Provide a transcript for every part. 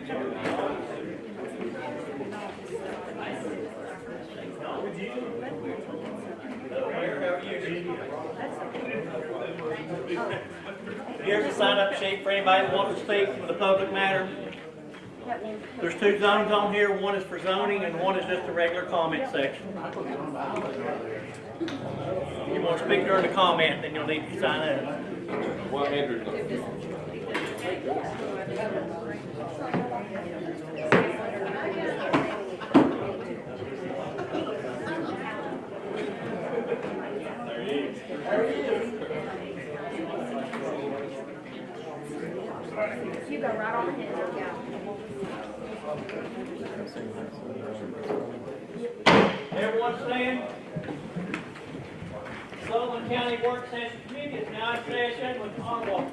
Here's a sign-up sheet for anybody that wants to speak with a public matter. There's two zones on here. One is for zoning and one is just a regular comment section. If you want to speak during the comment, then you'll need to sign up. You go right on ahead. Everyone stand. Sullivan County Work Session Committee is now in session with Honorable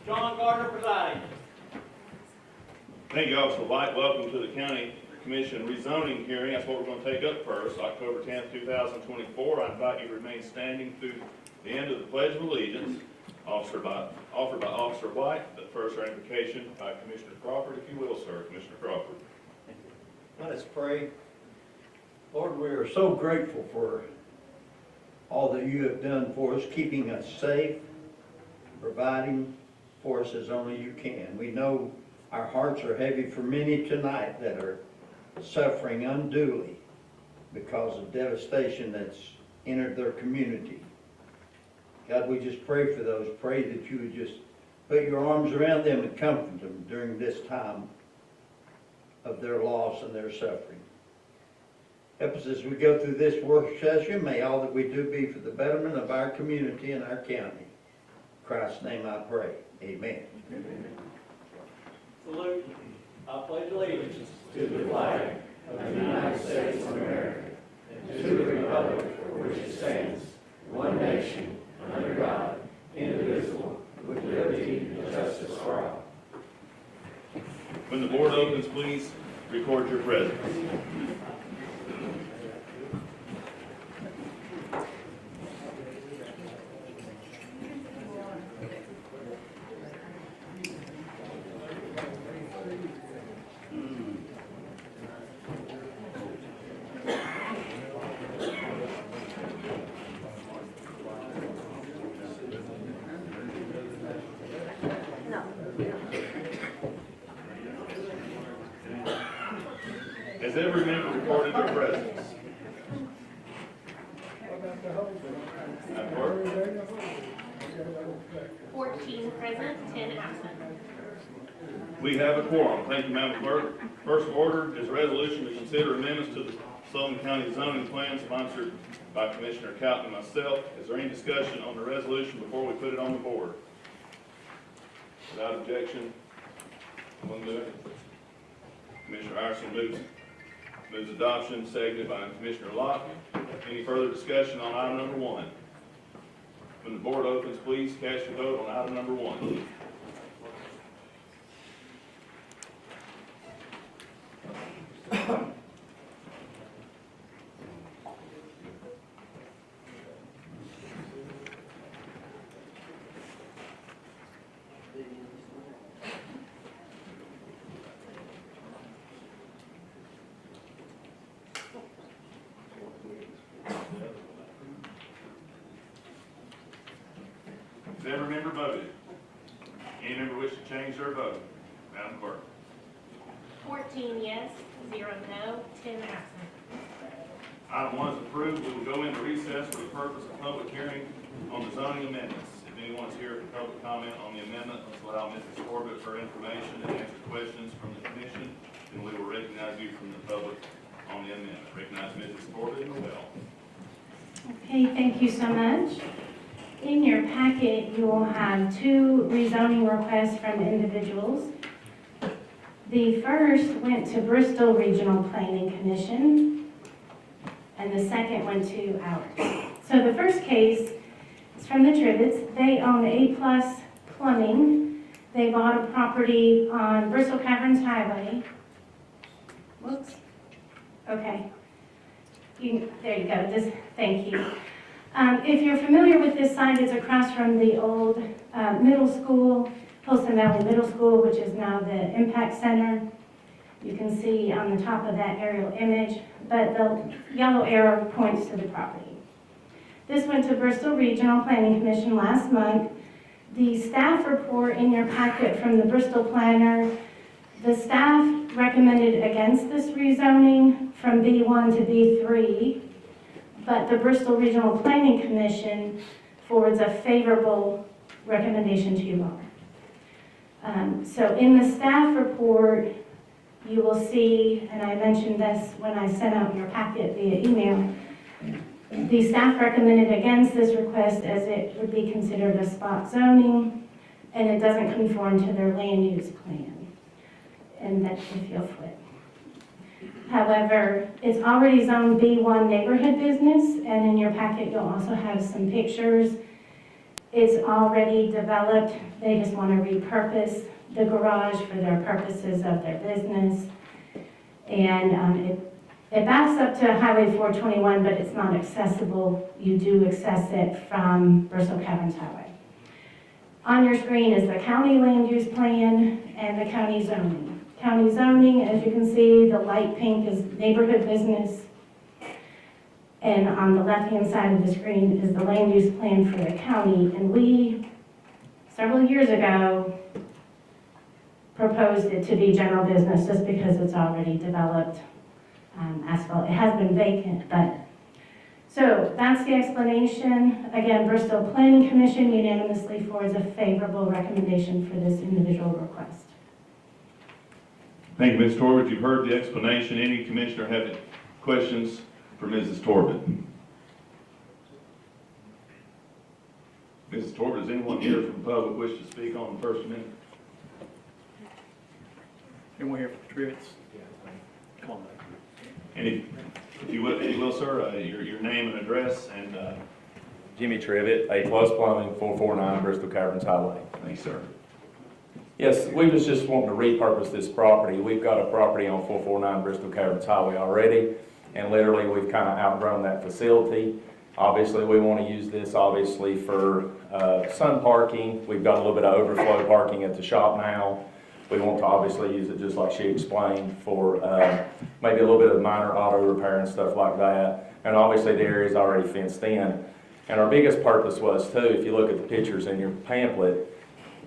John Gardner presiding. Thank you, Officer White. Welcome to the County Commission rezoning hearing. That's what we're going to take up first, October 10th, 2024. I invite you to remain standing through the end of the Pledge of Allegiance, offered by Officer White, but first ratification by Commissioner Crawford, if you will, sir. Commissioner Crawford. Let us pray. Lord, we are so grateful for all that you have done for us, keeping us safe, providing for us as only you can. We know our hearts are heavy for many tonight that are suffering unduly because of devastation that's entered their community. God, we just pray for those. Pray that you would just put your arms around them and comfort them during this time of their loss and their suffering. Help us as we go through this work session. May all that we do be for the betterment of our community and our county. In Christ's name I pray. Amen. Salute. I pledge allegiance to the flag of the United States of America and to the republic for which it stands, one nation, under God, indivisible, with liberty and justice for all. When the board opens, please record your presence. Has every member recorded their presence? Madam Clerk? 14 present, 10 absent. We have a quorum. Thank you, Madam Clerk. First order is a resolution to consider amendments to the Sullivan County zoning plan sponsored by Commissioner Cotton and myself. Is there any discussion on the resolution before we put it on the board? Without objection, we'll move it. Commissioner Iverson moves adoption, seconded by Commissioner Locke. Any further discussion on item number 1? When the board opens, please cast your vote on item number 1. Has every member voted? Any member wish to change their vote? Madam Clerk. 14 yes, 0 no, 10 absent. Item 1 is approved. We will go into recess for the purpose of public hearing on the zoning amendments. If anyone is here for public comment on the amendment, let's allow Mrs. Corbett her information and answer questions from the commission, and we will recognize you from the public on the amendment. Recognize Mrs. Corbett and Noel. Okay, thank you so much. In your packet, you will have 2 rezoning requests from individuals. The first went to Bristol Regional Planning Commission, and the second went to ours. So the first case is from the Trivets. They own A+ Plumbing. They bought a property on Bristol Caverns Highway. Whoops. Okay. There you go. Thank you. If you're familiar with this site, it's across from the old middle school, Pilsen Valley Middle School, which is now the Impact Center. You can see on the top of that aerial image, but the yellow arrow points to the property. This went to Bristol Regional Planning Commission last month. The staff report in your packet from the Bristol planner, the staff recommended against this rezoning from B1 to B3, but the Bristol Regional Planning Commission forwards a favorable recommendation to you all. So in the staff report, you will see, and I mentioned this when I sent out your packet via email, the staff recommended against this request as it would be considered a spot zoning, and it doesn't conform to their land use plan, and that if you'll flip. However, it's already zoned B1 neighborhood business, and in your packet you'll also have some pictures. It's already developed. They just want to repurpose the garage for their purposes of their business. And it backs up to Highway 421, but it's not accessible. You do access it from Bristol Caverns Highway. On your screen is the county land use plan and the county zoning. County zoning, as you can see, the light pink is neighborhood business. And on the left-hand side of the screen is the land use plan for the county. And we, several years ago, proposed it to be general business just because it's already developed asphalt. It has been vacant, but. So that's the explanation. Again, Bristol Planning Commission unanimously forwards a favorable recommendation for this individual request. Thank you, Ms. Torbett. You've heard the explanation. Any commissioner have questions for Mrs. Torbett? Mrs. Torbett, does anyone here from the public wish to speak on the First Amendment? Anyone here for the Trivets? Come on, back. Any, if you will, sir, your name and address and, Jimmy Trivett, A Plus Plumbing, 449 Bristol Caverns Highway. thanks, sir. Yes, we was just wanting to repurpose this property. We've got a property on 449 Bristol Caverns Highway already, and literally we've kind of outgrown that facility. Obviously, we want to use this obviously for sun parking. We've got a little bit of overflow parking at the shop now. We want to obviously use it just like she explained for maybe a little bit of minor auto repair and stuff like that. And obviously the area is already fenced in. And our biggest purpose was too, if you look at the pictures in your pamphlet,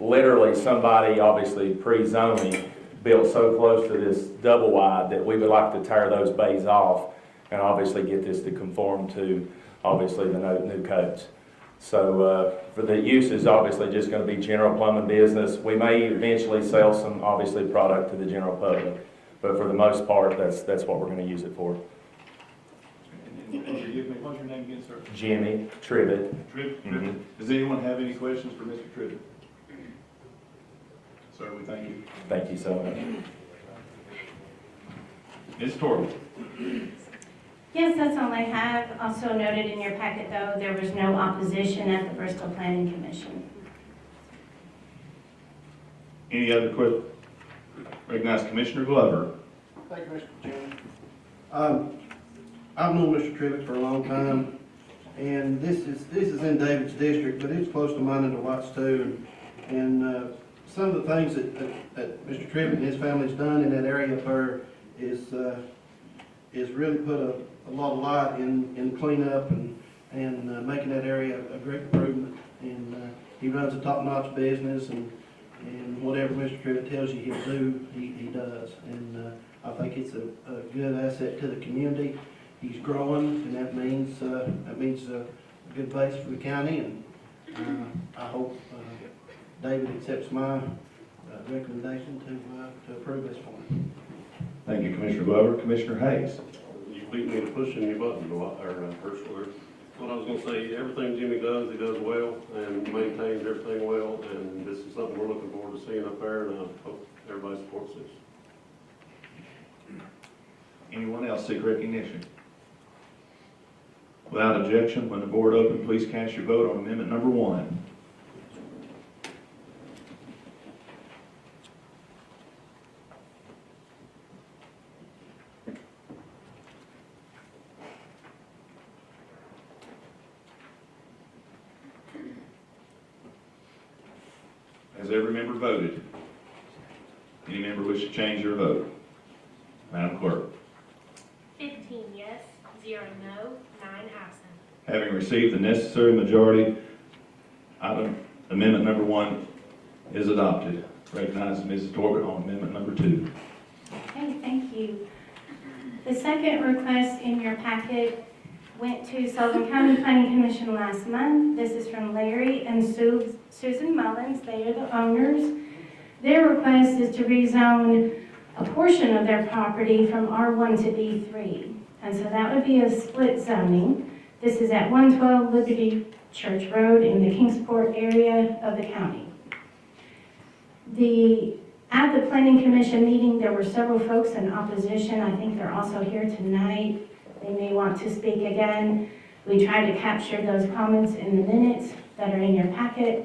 literally somebody obviously pre-zoning built so close to this double wide that we would like to tear those bays off and obviously get this to conform to obviously the new codes. So for the use is obviously just going to be general plumbing business. We may eventually sell some obviously product to the general public, but for the most part, that's what we're going to use it for. And forgive me, what's your name again, sir? Jimmy Trivett. Tribbett. Does anyone have any questions for Mr. Tribbett? Sir, we thank you. Thank you so much. Ms. Torbett. Yes, that's all I have. Also noted in your packet, though, there was no opposition at the Bristol Planning Commission. Any other questions? Recognize Commissioner Glover. Thank you, Mr. Chairman. I've known Mr. Trivett for a long time, and this is in David's district, but it's close to mine and to Watts too. And some of the things that Mr. Trivett and his family's done in that area up there is really put a lot of light in cleanup and making that area a great improvement. And he runs a top-notch business, and whatever Mr. Trivett tells you he'll do, he does. And I think it's a good asset to the community. He's growing, and that means a good base for the county. And I hope David accepts my recommendation to approve this for him. Thank you, Commissioner Glover. Commissioner Hayes. You beat me to pushing your button, Ursula. What I was gonna say, everything Jimmy does, he does well and maintains everything well, and this is something we're looking forward to seeing up there, and I hope everybody supports this. Anyone else seek recognition? Without objection, when the board open, please cast your vote on amendment number 1. Has every member voted? Any member wish to change their vote? Madam Clerk. 15 yes, 0 no, 9 absent. Having received the necessary majority, item amendment number 1 is adopted. Recognizes Mrs. Torbett on amendment number 2. Okay, thank you. The second request in your packet went to Sullivan County Planning Commission last month. This is from Larry and Susan Mullins. They are the owners. Their request is to rezone a portion of their property from R1 to B3. And so that would be a split zoning. This is at 112 Liberty Church Road in the Kingsport area of the county. At the Planning Commission meeting, there were several folks in opposition. I think they're also here tonight. They may want to speak again. We tried to capture those comments in the minutes that are in your packet,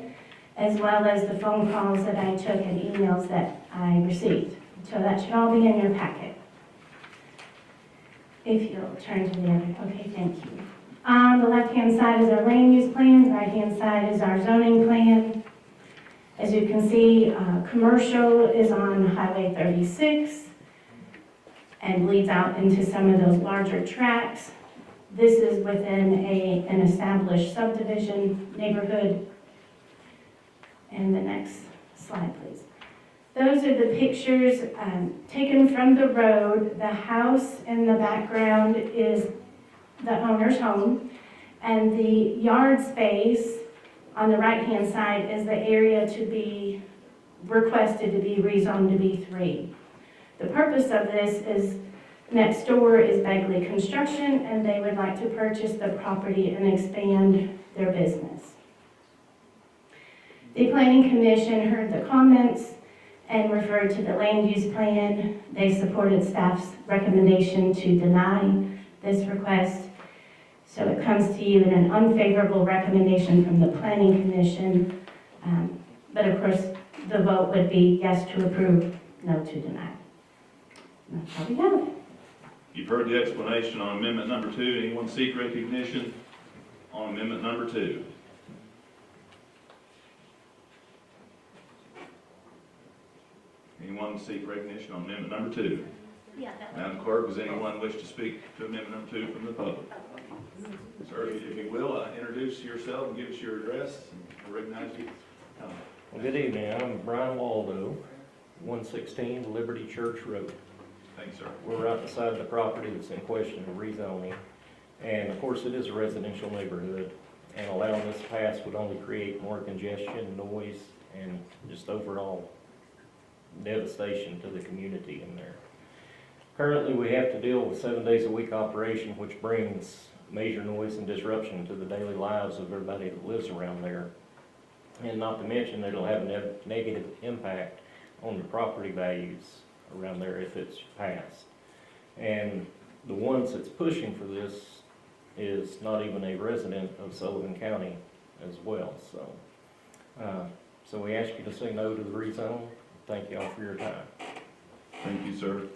as well as the phone calls that I took and emails that I received. So that should all be in your packet. If you'll turn to the other, okay, thank you. On the left-hand side is our land use plan, right-hand side is our zoning plan. As you can see, commercial is on Highway 36 and leads out into some of those larger tracts. This is within an established subdivision neighborhood. And the next slide, please. Those are the pictures taken from the road. The house in the background is the owner's home, and the yard space on the right-hand side is the area to be requested to be rezoned to B3. The purpose of this is next door is Begley Construction, and they would like to purchase the property and expand their business. The Planning Commission heard the comments and referred to the land use plan. They supported staff's recommendation to deny this request. So it comes to you in an unfavorable recommendation from the Planning Commission. But of course, the vote would be yes to approve, no to deny. And that's how we have it. You've heard the explanation on amendment number 2. Anyone seek recognition on amendment number 2? Anyone seek recognition on amendment number 2? Yeah, that Madam Clerk, does anyone wish to speak to amendment number 2 from the public? Sir, if you will, introduce yourself and give us your address, and recognize you. Well, good evening. I'm Brian Waldo, 116 Liberty Church Road. Thanks, sir. We're right beside the property that's in question of rezoning. And of course, it is a residential neighborhood, and allowing this to pass would only create more congestion, noise, and just overall devastation to the community in there. Currently, we have to deal with 7 days a week operation, which brings major noise and disruption to the daily lives of everybody that lives around there. And not to mention that it'll have a negative impact on the property values around there if it's passed. And the ones that's pushing for this is not even a resident of Sullivan County as well. So we ask you to say no to the rezone. Thank you all for your time. Thank you, sir.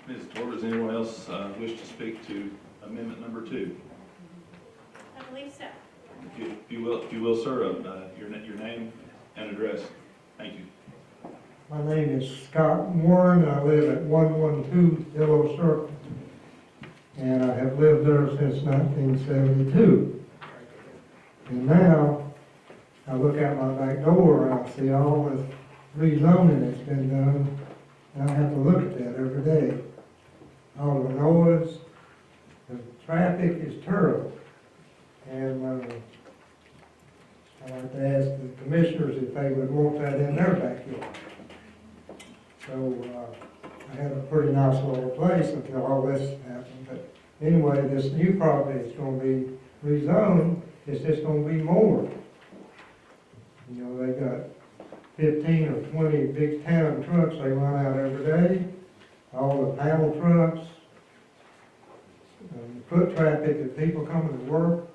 Ms. Torbett, does anyone else wish to speak to amendment number 2? I believe so. If you will, sir, your name and address. Thank you. My name is Scott Warren. I live at 112 Yellow Circle, and I have lived there since 1972. And now, I look out my back door and I see all this rezoning that's been done, and I have to look at that every day. All the noise, the traffic is terrible. And I'd like to ask the commissioners if they would want that in their backyard. So I had a pretty nice little place until all this happened. But anyway, this new property is going to be rezoned. It's just going to be more. You know, they got 15 or 20 big town trucks they run out every day. All the panel trucks, foot traffic of people coming to work.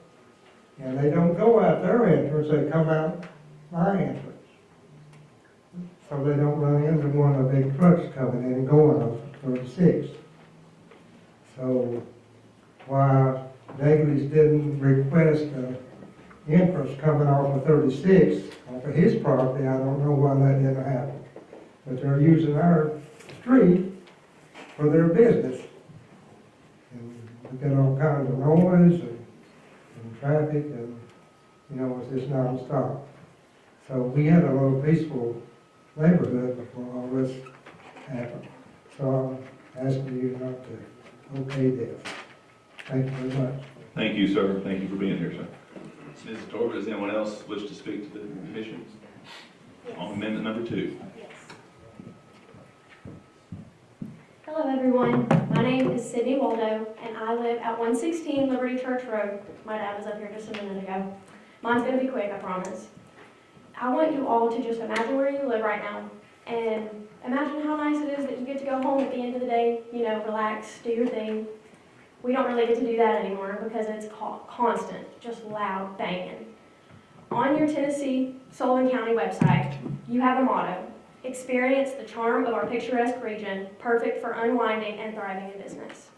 And they don't go out their entrance, they come out my entrance. So they don't run into one of the big trucks coming in and going on 36. So why Daglies didn't request an entrance coming off of 36, off of his property, I don't know why that didn't happen. But they're using our street for their business. And we got all kinds of noise and traffic and, you know, it's just nonstop. So we had a little peaceful neighborhood before all this happened. So I'm asking you not to okay this. Thank you very much. Thank you, sir. Thank you for being here, sir. Mrs. Torba, does anyone else wish to speak to the commission on amendment number 2? Yes. Hello, everyone. My name is Sydney Waldo, and I live at 116 Liberty Church Road. My dad was up here just a minute ago. Mine's gonna be quick, I promise. I want you all to just imagine where you live right now, and imagine how nice it is that you get to go home at the end of the day, you know, relax, do your thing. We don't really get to do that anymore because it's constant, just loud banging. On your Tennessee Sullivan County website, you have a motto: experience the charm of our picturesque region, perfect for unwinding and thriving in business.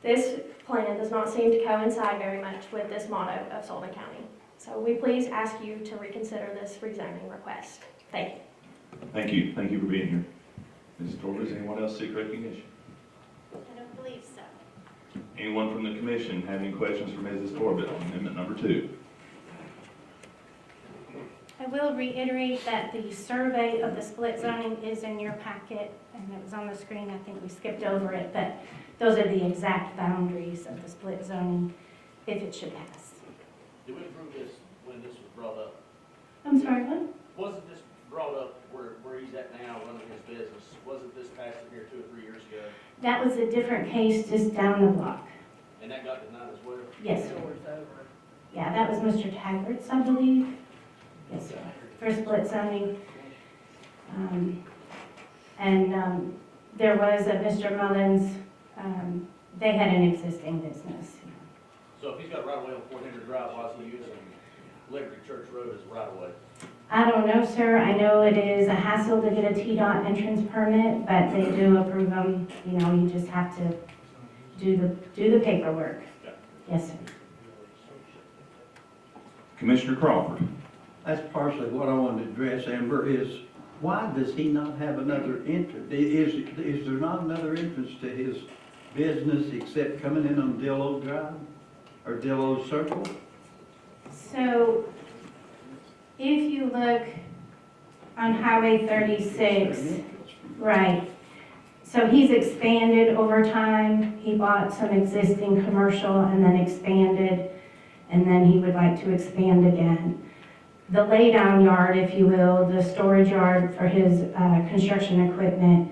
This plan does not seem to coincide very much with this motto of Sullivan County. So we please ask you to reconsider this rezoning request. Thank you. Thank you. Thank you for being here. Mrs. Torba, does anyone else seek recognition? I don't believe so. Anyone from the commission have any questions for Mrs. Torba on amendment number 2? I will reiterate that the survey of the split zoning is in your packet, and it was on the screen. I think we skipped over it, but those are the exact boundaries of the split zoning if it should pass. Did we approve this when this was brought up? I'm sorry, what? Wasn't this brought up where he's at now running his business? Wasn't this passed in here 2 or 3 years ago? That was a different case just down the block. And that got denied as well? Yes, sir. Yeah, that was Mr. Taggart's, I believe. Yes, sir. For split zoning. There was a Mr. Mullins, they had an existing business. So if he's got a right of way on Fort Henry Drive, why is he using Liberty Church Road as a right of way? I don't know, sir. I know it is a hassle to get a TDOT entrance permit, but they do approve them. You know, you just have to do the paperwork. Yeah. Yes, sir. Commissioner Crawford. That's partially what I wanted to address, Amber, is why does he not have another entrance? Is there not another entrance to his business except coming in on Dillo Drive or Dillo Circle? So, if you look on Highway 36, right, so he's expanded over time. He bought some existing commercial and then expanded, and then he would like to expand again. The laydown yard, if you will, the storage yard for his construction equipment,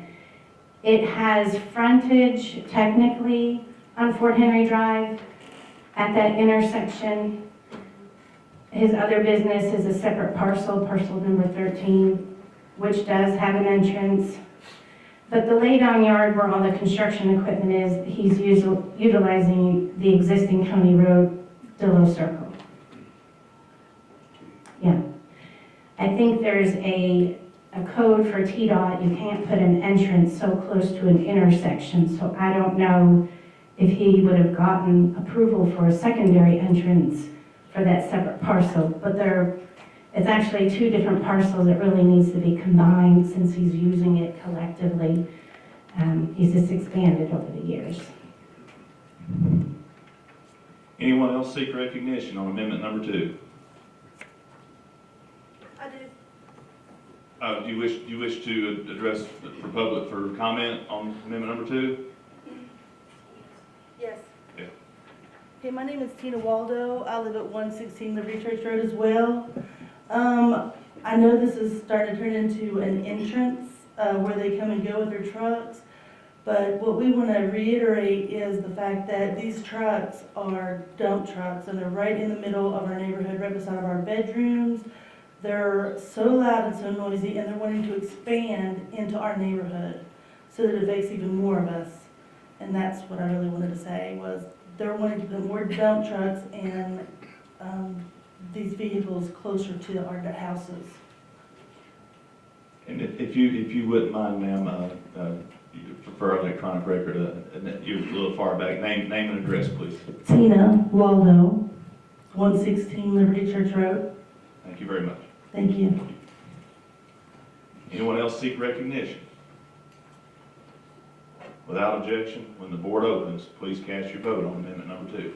it has frontage technically on Fort Henry Drive at that intersection. His other business is a separate parcel, parcel number 13, which does have an entrance. But the laydown yard where all the construction equipment is, he's utilizing the existing county road, Dillo Circle. Yeah. I think there's a code for TDOT. You can't put an entrance so close to an intersection. So I don't know if he would have gotten approval for a secondary entrance for that separate parcel. But it's actually 2 different parcels. It really needs to be combined since he's using it collectively. He's just expanded over the years. Anyone else seek recognition on amendment number 2? I do. Do you wish to address the public for comment on amendment number 2? Yes. Yeah. Hey, my name is Tina Waldo. I live at 116 Liberty Church Road as well. I know this is starting to turn into an entrance where they come and go with their trucks. But what we want to reiterate is the fact that these trucks are dump trucks and they're right in the middle of our neighborhood, right beside of our bedrooms. They're so loud and so noisy, and they're wanting to expand into our neighborhood so that it affects even more of us. And that's what I really wanted to say, was they're wanting to put more dump trucks and these vehicles closer to our houses. And if you wouldn't mind, ma'am, you prefer electronic record, you're a little far back. Name and address, please. Tina Waldo, 116 Liberty Church Road. Thank you very much. Thank you. Anyone else seek recognition? Without objection, when the board opens, please cast your vote on amendment number 2.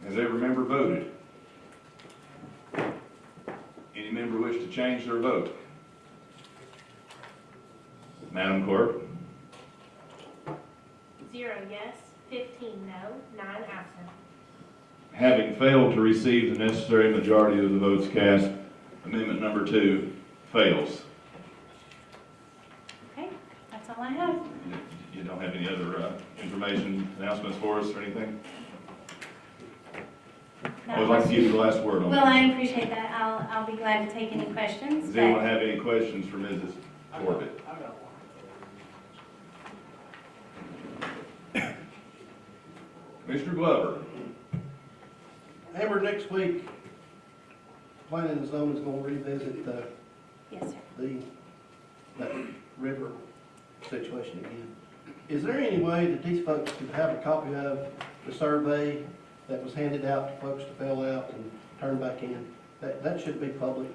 Has every member voted? Any member wish to change their vote? Madam Clerk? 0 yes, 15 no, 9 absent. Having failed to receive the necessary majority of the votes cast, amendment number 2 fails. Okay, that's all I have. You don't have any other information, announcements for us or anything? I would like to give you the last word on Well, that. I appreciate that. I'll be glad to take any questions. Does anyone have any questions for Mrs. Corbett? Mr. Glover? Amber, next week, planning and zoning is gonna revisit Yes, sir. that river situation again. Is there any way that these folks could have a copy of the survey that was handed out to folks to fill out and turn back in? That should be public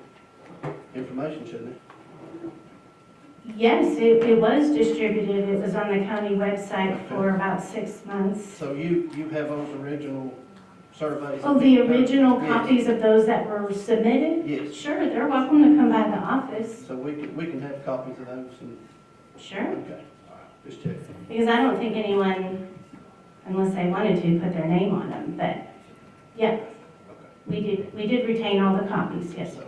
information, shouldn't it? Yes, it was distributed. It was on the county website for about 6 months. So you have those original surveys? Oh, the original Yes. copies of those that were submitted? Yes. Sure, they're welcome to come by the office. So we can have copies of those and, Sure. okay, all right, just checking. Because I don't think anyone, unless they wanted to, put their name on them, but, yeah. We did retain all the copies, yes, So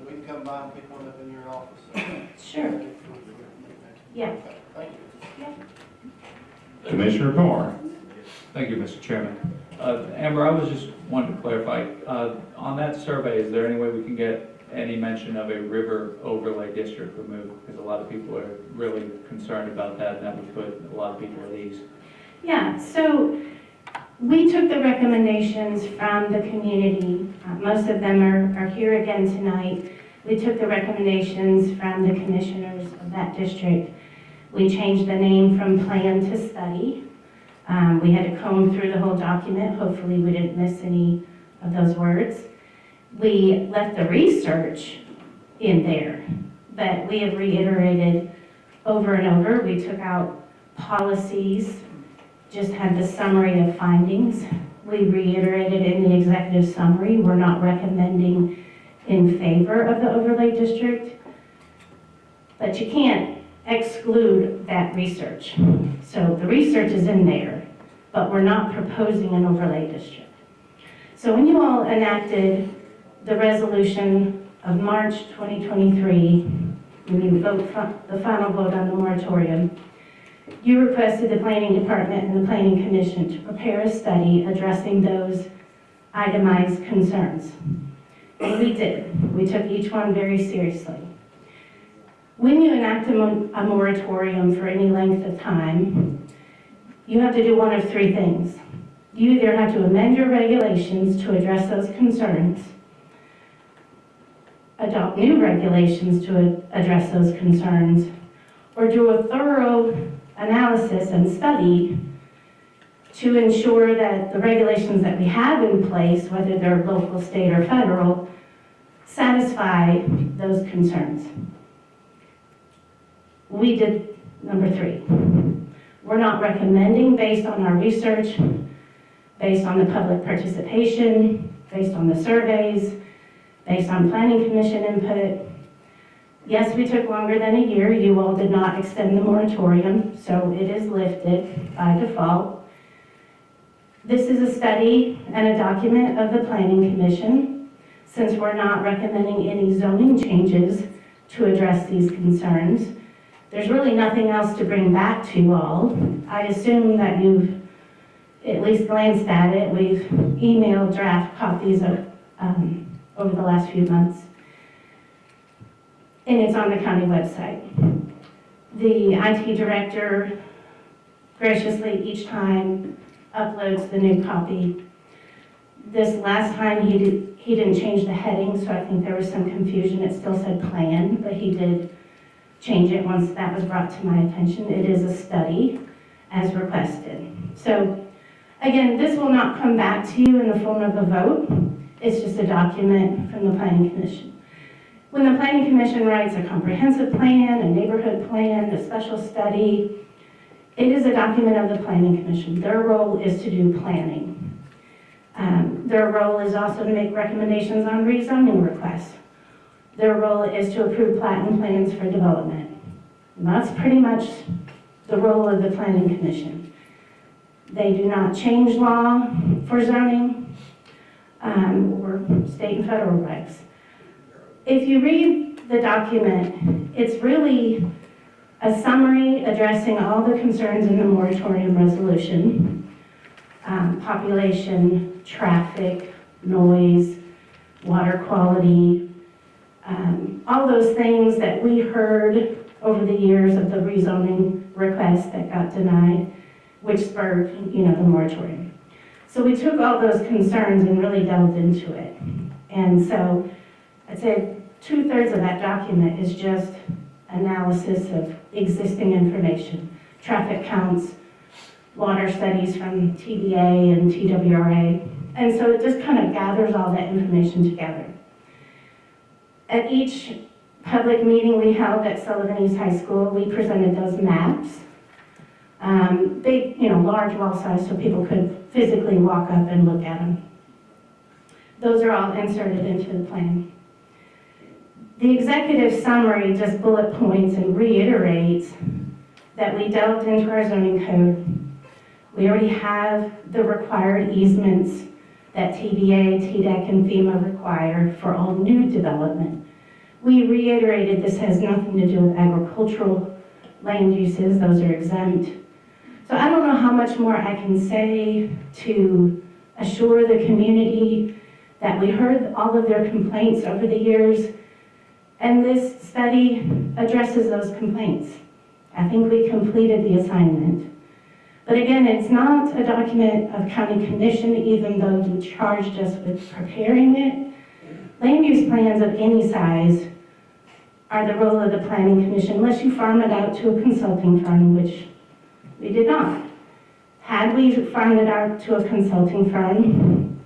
we can come by and pick one up in your office? sure, yeah. Okay, thank you. Commissioner Carr? Thank you, Mr. Chairman. Amber, I was just wanting to clarify, on that survey, is there any way we can get any mention of a river overlay district removed? Because a lot of people are really concerned about that, and that would put a lot of people at ease. Yeah, so we took the recommendations from the community. Most of them are here again tonight. We took the recommendations from the commissioners of that district. We changed the name from plan to study. We had to comb through the whole document. Hopefully we didn't miss any of those words. We left the research in there, but we have reiterated over and over. We took out policies, just had the summary of findings. We reiterated in the executive summary, we're not recommending in favor of the overlay district, but you can't exclude that research. So the research is in there, but we're not proposing an overlay district. So when you all enacted the resolution of March 2023, when you vote the final vote on the moratorium, you requested the Planning Department and the Planning Commission to prepare a study addressing those itemized concerns. And we did. We took each one very seriously. When you enact a moratorium for any length of time, you have to do one of 3 things. You either have to amend your regulations to address those concerns, adopt new regulations to address those concerns, or do a thorough analysis and study to ensure that the regulations that we have in place, whether they're local, state, or federal, satisfy those concerns. We did number 3. We're not recommending based on our research, based on the public participation, based on the surveys, based on planning commission input. Yes, we took longer than a year. You all did not extend the moratorium, so it is lifted by default. This is a study and a document of the Planning Commission. Since we're not recommending any zoning changes to address these concerns, there's really nothing else to bring back to you all. I assume that you've at least glanced at it. We've emailed draft copies of, over the last few months. And it's on the county website. The IT director graciously each time uploads the new copy. This last time he didn't change the heading, so I think there was some confusion. It still said plan, but he did change it once that was brought to my attention. It is a study as requested. So again, this will not come back to you in the form of a vote. It's just a document from the Planning Commission. When the Planning Commission writes a comprehensive plan, a neighborhood plan, a special study, it is a document of the Planning Commission. Their role is to do planning. Their role is also to make recommendations on rezoning requests. Their role is to approve plat and plans for development. And that's pretty much the role of the Planning Commission. They do not change law for zoning or state and federal regs. If you read the document, it's really a summary addressing all the concerns in the moratorium resolution. Population, traffic, noise, water quality, all those things that we heard over the years of the rezoning requests that got denied, which spurred, the moratorium. So we took all those concerns and really delved into it. And so I'd say 2/3 of that document is just analysis of existing information, traffic counts, water studies from TDA and TWRA. And so it just kind of gathers all that information together. At each public meeting we held at Sullivan East High School, we presented those maps. Big, large wall size so people could physically walk up and look at them. Those are all inserted into the plan. The executive summary just bullet points and reiterates that we delved into our zoning code. We already have the required easements that TDA, TDEC, and FEMA require for all new development. We reiterated this has nothing to do with agricultural land uses, those are exempt. So I don't know how much more I can say to assure the community that we heard all of their complaints over the years, and this study addresses those complaints. I think we completed the assignment. But again, it's not a document of county commission, even though you charged us with preparing it. Land use plans of any size are the role of the planning commission, unless you farm it out to a consulting firm, which we did not. Had we farmed it out to a consulting firm,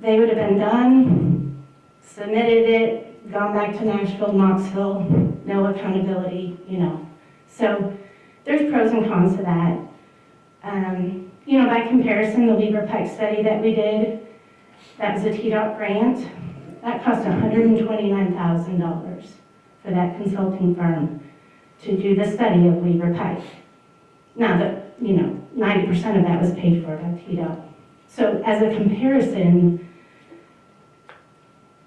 they would have been done, submitted it, gone back to Nashville, Knoxville, no accountability, So there's pros and cons to that. By comparison, the Weaver Pike study that we did, that was a TDOT grant, that cost $129,000 for that consulting firm to do the study of Weaver Pike. Now, 90% of that was paid for by TDOT. So as a comparison,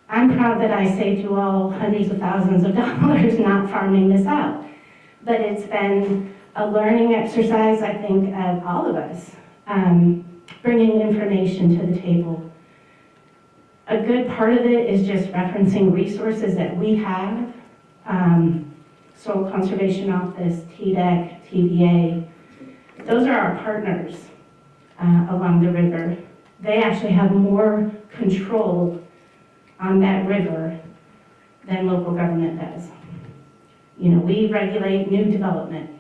I'm proud that I saved you all hundreds of thousands of dollars not farming this out. But it's been a learning exercise, I think, of all of us, bringing information to the table. A good part of it is just referencing resources that we have, Soil Conservation Office, TDEC, TVA. Those are our partners along the river. They actually have more control on that river than local government does. We regulate new development.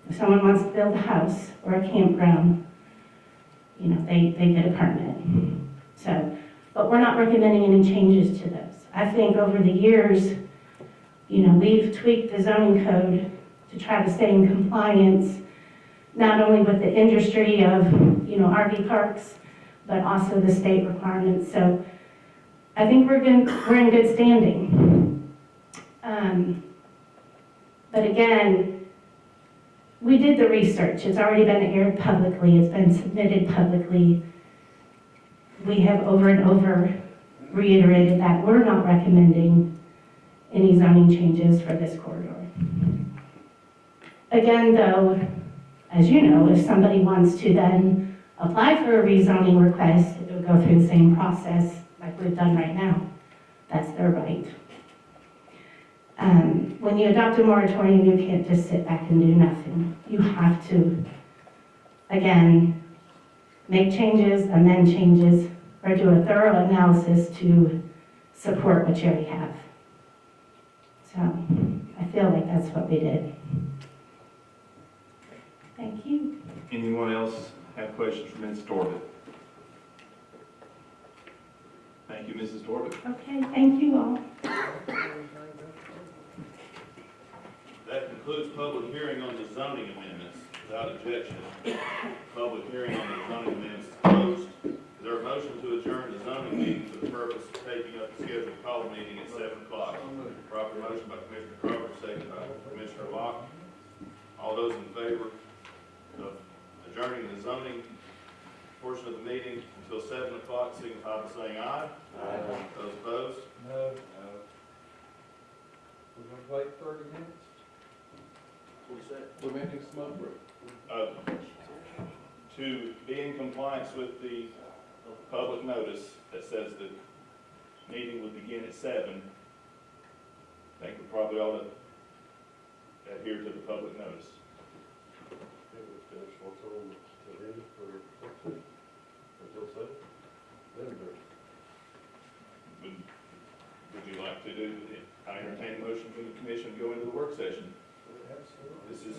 If someone wants to build a house or a campground, they get a permit. So, but we're not recommending any changes to those. I think over the years, we've tweaked the zoning code to try to stay in compliance, not only with the industry of, RV parks, but also the state requirements. So I think we're in good standing. But again, we did the research. It's already been aired publicly. It's been submitted publicly. We have over and over reiterated that we're not recommending any zoning changes for this corridor. Again, though, as you know, if somebody wants to then apply for a rezoning request, it will go through the same process like we've done right now. That's their right. When you adopt a moratorium, you can't just sit back and do nothing. You have to, again, make changes, amend changes, or do a thorough analysis to support what you already have. So I feel like that's what we did. Thank you. Anyone else have questions for Ms. Torvik? Thank you, Mrs. Torvik. Okay, thank you all. That concludes public hearing on the zoning amendments. Without objection, public hearing on the zoning amendments is closed. Is there a motion to adjourn the zoning meeting for the purpose of taking up the scheduled call meeting at 7 o'clock? Proper motion by Commissioner Crawford, second by Commissioner Locke. All those in favor of adjourning the zoning portion of the meeting until 7 o'clock, signify by saying aye. Aye. Those opposed? No. We're gonna wait 30 minutes? What's that? We're making smoke break. To be in compliance with the public notice that says the meeting would begin at 7, I think we probably ought to adhere to the public notice. Would you like to do, I entertain a motion from the commission to go into the work session? This is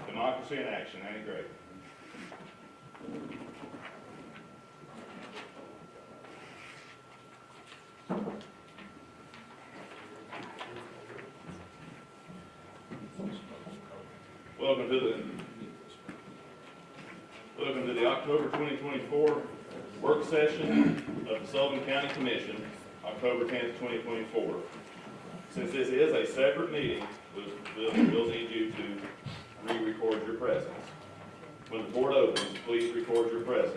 democracy in action, ain't it great? Welcome to the October 2024 work session of the Sullivan County Commission, October 10th, 2024. Since this is a separate meeting, we'll need you to re-record your presence. When the board opens, please record your presence.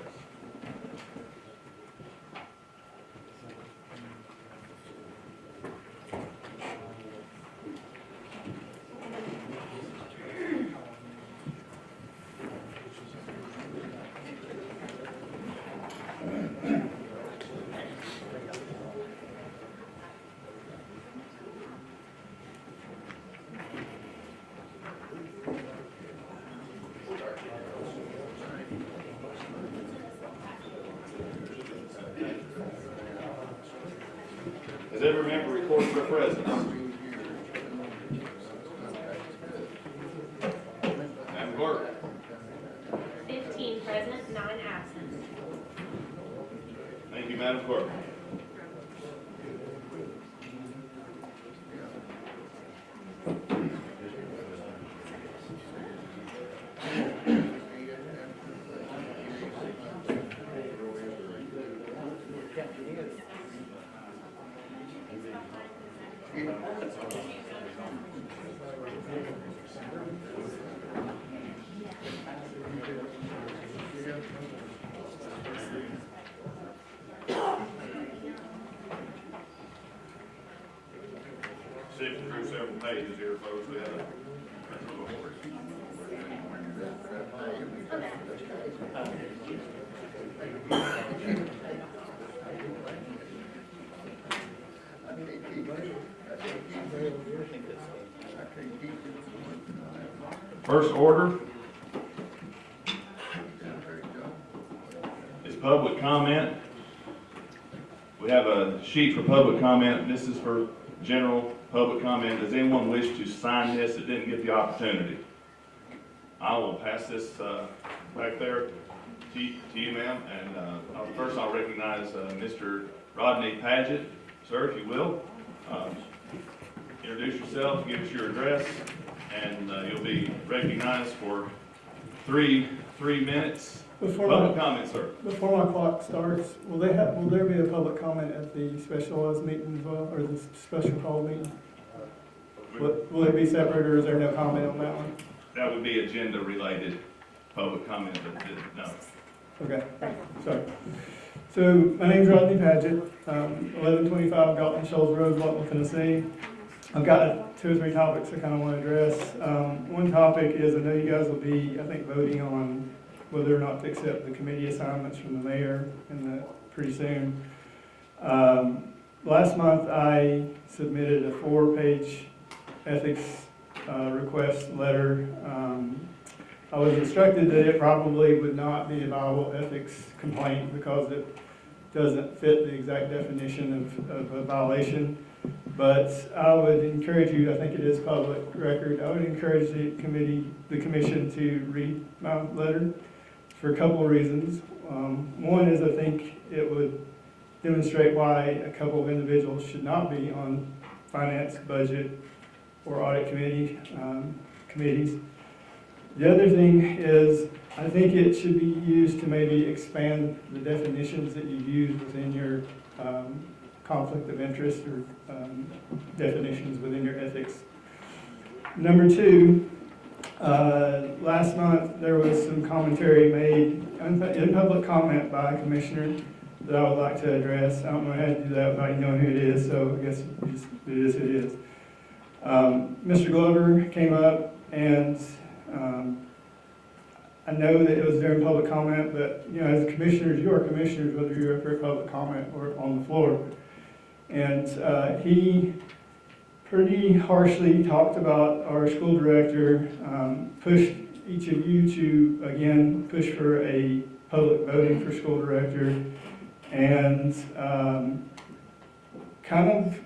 Does every member record their presence? Madam Clerk. 15 present, 9 absent. Thank you, Madam Clerk. Sifting through several pages here, folks. We have a first order is public comment. We have a sheet for public comment. This is for general public comment. Does anyone wish to sign this that didn't get the opportunity? I will pass this back there to you, ma'am. And first I'll recognize Mr. Rodney Paget. Sir, if you will, introduce yourself, give us your address, and you'll be recognized for three minutes. Public comment, sir. Before my clock starts, will there be a public comment at the specialized meeting as well, or the special call meeting? Will it be separate, or is there no comment on that one? That would be agenda related public comment, but no. Okay, sorry. So my name's Rodney Paget, 1125 Galton Shoals Road, Lawton, Tennessee. I've got 2 or 3 topics I kind of want to address. One topic is I know you guys will be, I think, voting on whether or not to accept the committee assignments from the mayor pretty soon. Last month I submitted a 4-page ethics request letter. I was instructed that it probably would not be a viable ethics complaint because it doesn't fit the exact definition of a violation. But I would encourage you, I think it is public record, I would encourage the commission to read my letter for a couple of reasons. One is I think it would demonstrate why a couple of individuals should not be on finance, budget, or audit committees. The other thing is I think it should be used to maybe expand the definitions that you use within your conflict of interest or definitions within your ethics. Number two, last month there was some commentary made in public comment by a commissioner that I would like to address. I don't know how to do that without knowing who it is, so I guess it is who it is. Mr. Glover came up and I know that it was during public comment, but you know, as commissioners, you are commissioners whether you're up for public comment or on the floor. And he pretty harshly talked about our school director, pushed each of you to, again, push for a public voting for school director, and kind of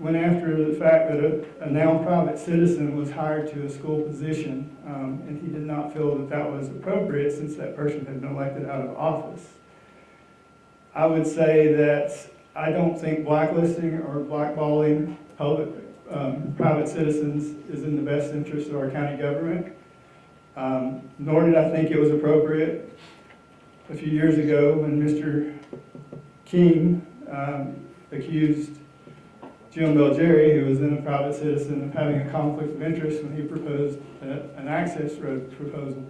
went after the fact that a now private citizen was hired to a school position, and he did not feel that that was appropriate since that person had been elected out of office. I would say that I don't think blacklisting or blackballing private citizens is in the best interest of our county government, nor did I think it was appropriate a few years ago when Mr. King accused Jim Belgeri, who was then a private citizen, of having a conflict of interest when he proposed an access road proposal.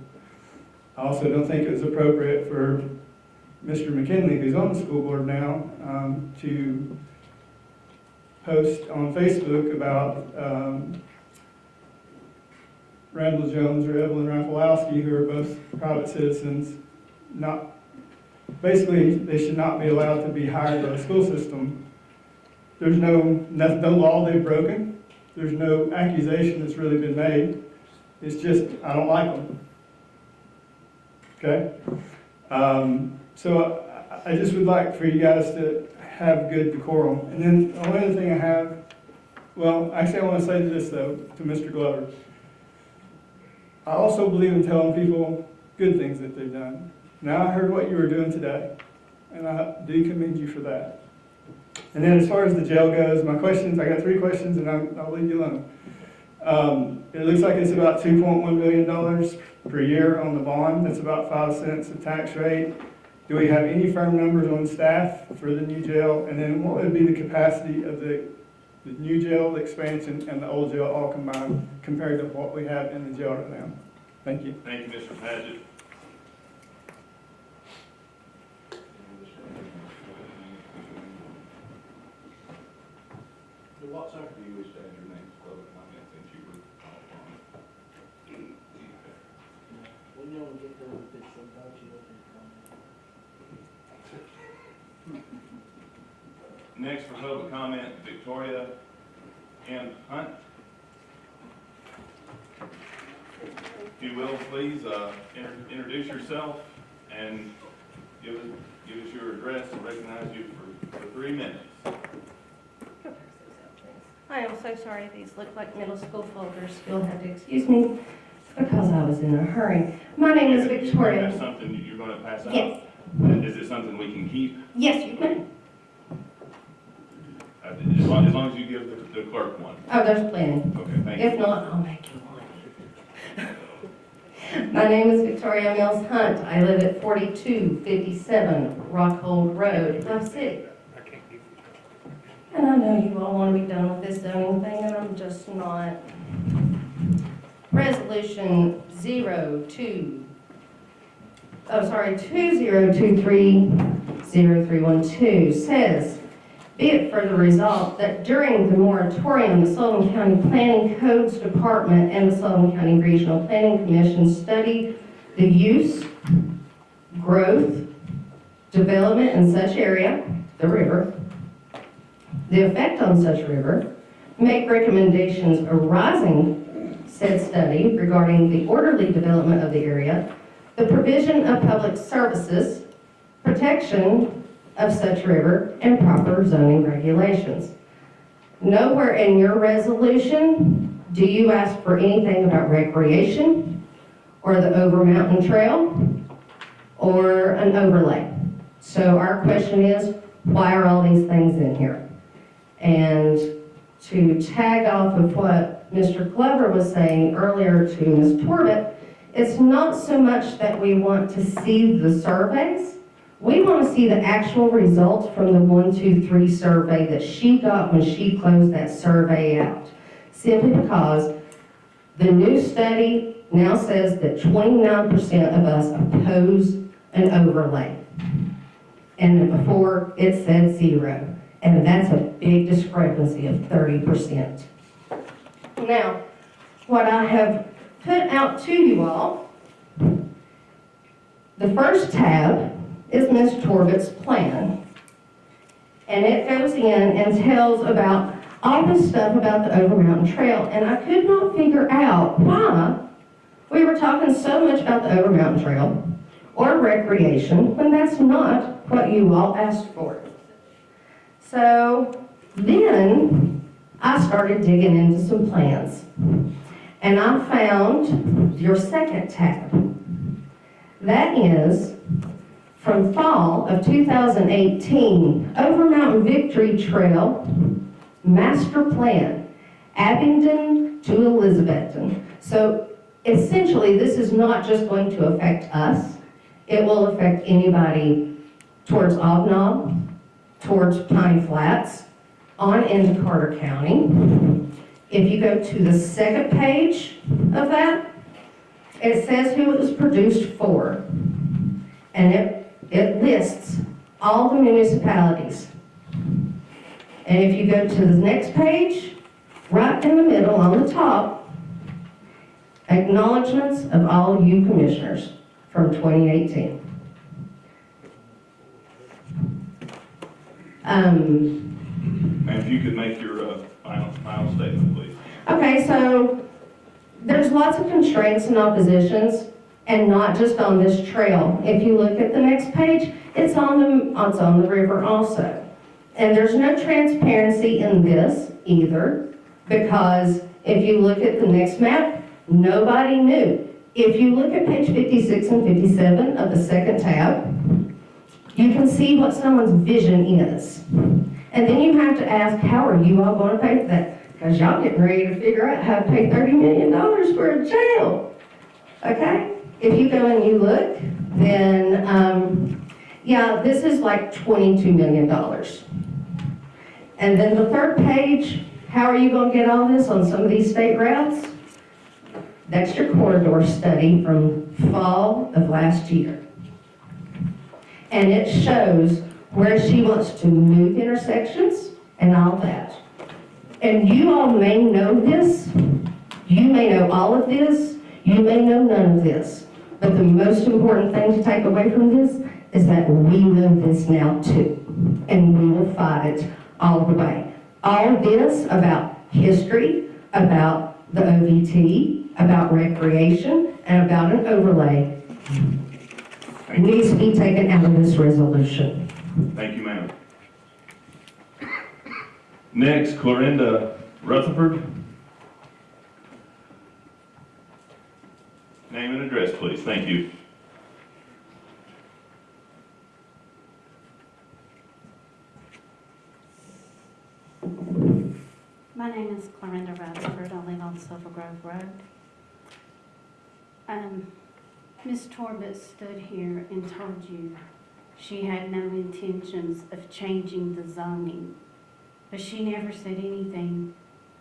I also don't think it was appropriate for Mr. McKinley, who's on the school board now, to post on Facebook about Randall Jones or Evelyn Rafalowski, who are both private citizens. Basically, they should not be allowed to be hired by the school system. There's no law they've broken. There's no accusation that's really been made. It's just, I don't like them. Okay? So I just would like for you guys to have good decorum. And then the only other thing I have, well, actually I want to say this though, to Mr. Glover. I also believe in telling people good things that they've done. Now I heard what you were doing today, and I do commend you for that. And then as far as the jail goes, my questions, I got 3 questions and I'll leave you alone. It looks like it's about $2.1 million per year on the bond. That's about 5 cents a tax rate. Do we have any firm numbers on staff for the new jail? And then what would be the capacity of the new jail, the expansion, and the old jail all combined compared to what we have in the jail right now? Thank you. Thank you, Mr. Paget. What sir? Do you wish to add your name to public comment since you were called upon? When you want to get done with this, about you. Next for public comment, Victoria M. Hunt. If you will, please introduce yourself and give us your address and recognize you for 3 minutes. I am so sorry these look like middle school folders. You'll have to excuse me because I was in a hurry. My name is Victoria. Is that something you're going to pass out? Yes. Is it something we can keep? Yes, you can. As long as you give the clerk one. Oh, there's plenty. Okay, thank you. If not, I'll make you one. My name is Victoria Mills Hunt. I live at 4257 Rockhold Road, Love City. And I know you all want to be done with this zoning thing, and I'm just not. Resolution 2023-0312 says, be it further resolved that during the moratorium, the Sullivan County Planning Codes Department and the Sullivan County Regional Planning Commission study the use, growth, development in such area, the river, the effect on such river, make recommendations arising said study regarding the orderly development of the area, the provision of public services, protection of such river, and proper zoning regulations. Nowhere in your resolution do you ask for anything about recreation or the Over Mountain Trail or an overlay. So our question is, why are all these things in here? And to tag off of what Mr. Glover was saying earlier to Ms. Torbett, it's not so much that we want to see the surveys. We want to see the actual results from the 1, 2, 3 survey that she got when she closed that survey out. Simply because the new study now says that 29% of us oppose an overlay. And before it said 0. And that's a big discrepancy of 30%. Now, what I have put out to you all, the first tab is Ms. Torbett's plan. And it goes in and tells about all this stuff about the Over Mountain Trail. And I could not figure out why we were talking so much about the Over Mountain Trail or recreation when that's not what you all asked for. So then I started digging into some plans. And I found your second tab. That is from fall of 2018, Over Mountain Victory Trail Master Plan, Abingdon to Elizabethton. So essentially, this is not just going to affect us. It will affect anybody towards Obnob, towards Pine Flats, on into Carter County. If you go to the second page of that, it says who it was produced for. And it lists all the municipalities. And if you go to the next page, right in the middle on the top, acknowledgements of all you commissioners from 2018. And if you could make your final statement, please. Okay, so there's lots of constraints and oppositions, and not just on this trail. If you look at the next page, it's on the river also. And there's no transparency in this either, because if you look at the next map, nobody knew. If you look at page 56 and 57 of the second tab, you can see what someone's vision is. And then you have to ask, how are you all going to pay for that? Because y'all getting ready to figure out how to pay $30 million for a jail. Okay? If you go and you look, then, yeah, this is like $22 million. And then the third page, how are you going to get all this on some of these state routes? That's your corridor study from fall of last year. And it shows where she wants to move intersections and all that. And you all may know this. You may know all of this. You may know none of this. But the most important thing to take away from this is that we know this now too. And we will fight it all the way. All this about history, about the OVT, about recreation, and about an overlay needs to be taken out of this resolution. Thank you, ma'am. Next, Clorinda Rutherford. Name and address, please. Thank you. My name is Clorinda Rutherford. I live on Silver Grove Road. Ms. Torbett stood here and told you she had no intentions of changing the zoning, but she never said anything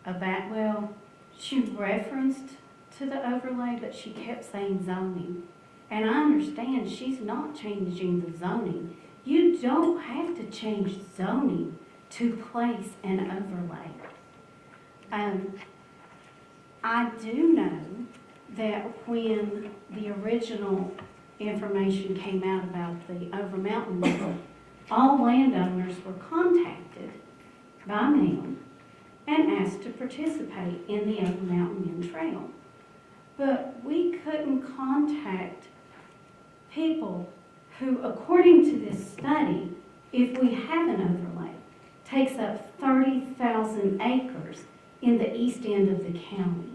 about, well, she referenced to the overlay, but she kept saying zoning. And I understand she's not changing the zoning. You don't have to change zoning to place an overlay. I do know that when the original information came out about the Over Mountain Trail, all landowners were contacted by mail and asked to participate in the Over Mountain Trail. But we couldn't contact people who, according to this study, if we have an overlay, takes up 30,000 acres in the east end of the county.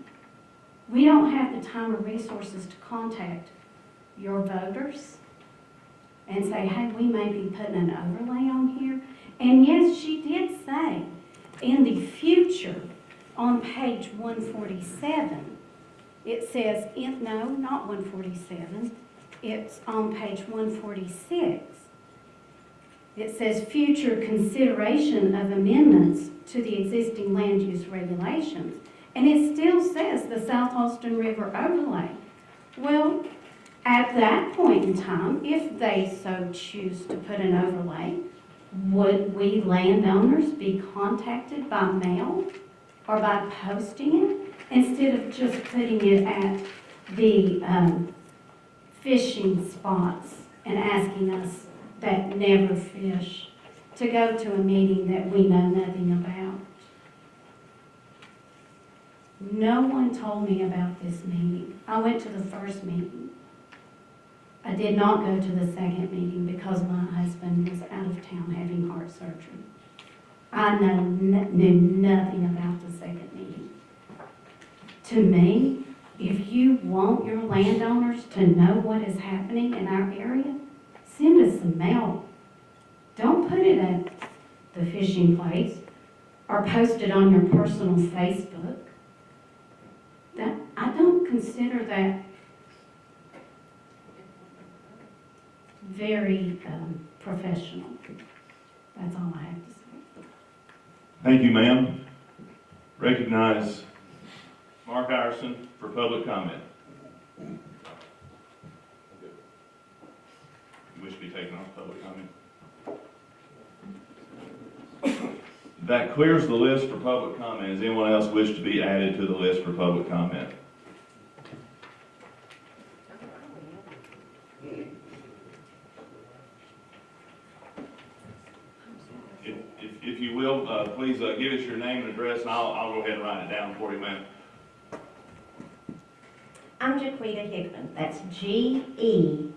We don't have the time or resources to contact your voters and say, hey, we may be putting an overlay on here. And yes, she did say, in the future, on page 147, it says, no, not 147, it's on page 146. It says future consideration of amendments to the existing land use regulations. And it still says the South Austin River overlay. Well, at that point in time, if they so choose to put an overlay, would we landowners be contacted by mail or by posting it instead of just putting it at the fishing spots and asking us that never fish to go to a meeting that we know nothing about? No one told me about this meeting. I went to the first meeting. I did not go to the second meeting because my husband was out of town having heart surgery. I knew nothing about the second meeting. To me, if you want your landowners to know what is happening in our area, send us some mail. Don't put it at the fishing place or post it on your personal Facebook. I don't consider that very professional. That's all I have to say. Thank you, ma'am. Recognize Mark Iverson for public comment. You wish to be taken off public comment? That clears the list for public comment. Does anyone else wish to be added to the list for public comment? If you will, please give us your name and address, and I'll go ahead and write it down for you, ma'am. I'm Jaquita Hickman. That's Gequuetta.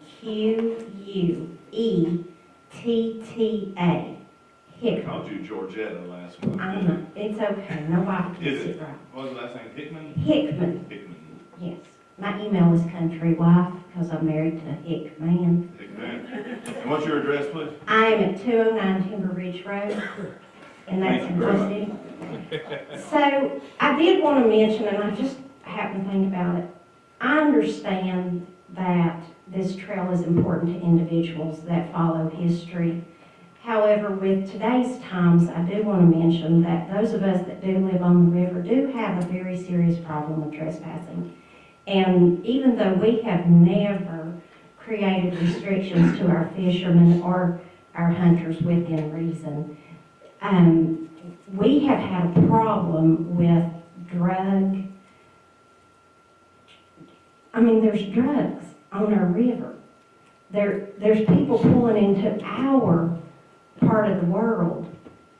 Hickman. I called you Georgetta last month. I know. It's okay. Nobody Is gets it? it right. What was the last name? Hickman? Hickman. Hickman. Yes. My email is country wife because I'm married to a Hickman. Hickman. And what's your address, please? I am at 209 Timber Ridge Road, and that's in Austin. So I did want to mention, and I just happened to think about it, I understand that this trail is important to individuals that follow history. However, with today's times, I do want to mention that those of us that do live on the river do have a very serious problem with trespassing. And even though we have never created restrictions to our fishermen or our hunters within reason, we have had a problem with there's drugs on our river. There's people pulling into our part of the world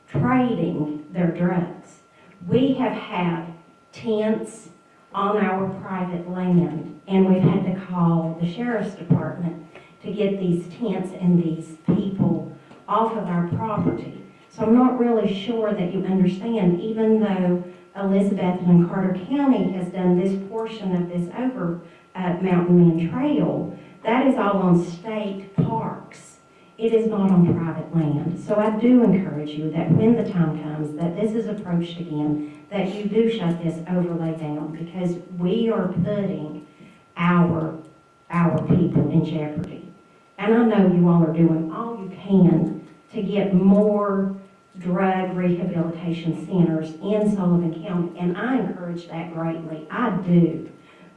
trading their drugs. We have had tents on our private land, and we've had to call the sheriff's department to get these tents and these people off of our property. So I'm not really sure that you understand, even though Elizabeth and Carter County has done this portion of this over Mountain Men Trail, that is all on state parks. It is not on private land. So I do encourage you that when the time comes that this is approached again, that you do shut this overlay down, because we are putting our people in jeopardy. And I know you all are doing all you can to get more drug rehabilitation centers in Sullivan County, and I encourage that greatly. I do.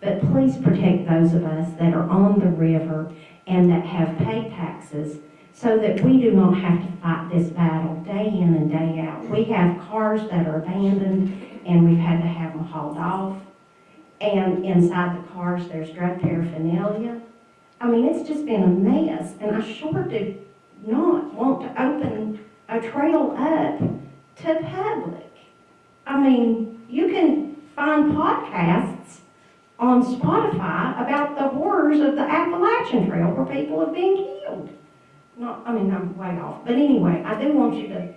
But please protect those of us that are on the river and that have paid taxes, so that we do not have to fight this battle day in and day out. We have cars that are abandoned and we've had to have them hauled off. And inside the cars there's drug paraphernalia. I mean, it's just been a mess, and I sure do not want to open a trail up to public. I mean, you can find podcasts on Spotify about the horrors of the Appalachian Trail where people have been killed. I'm way off. But anyway, I do want you to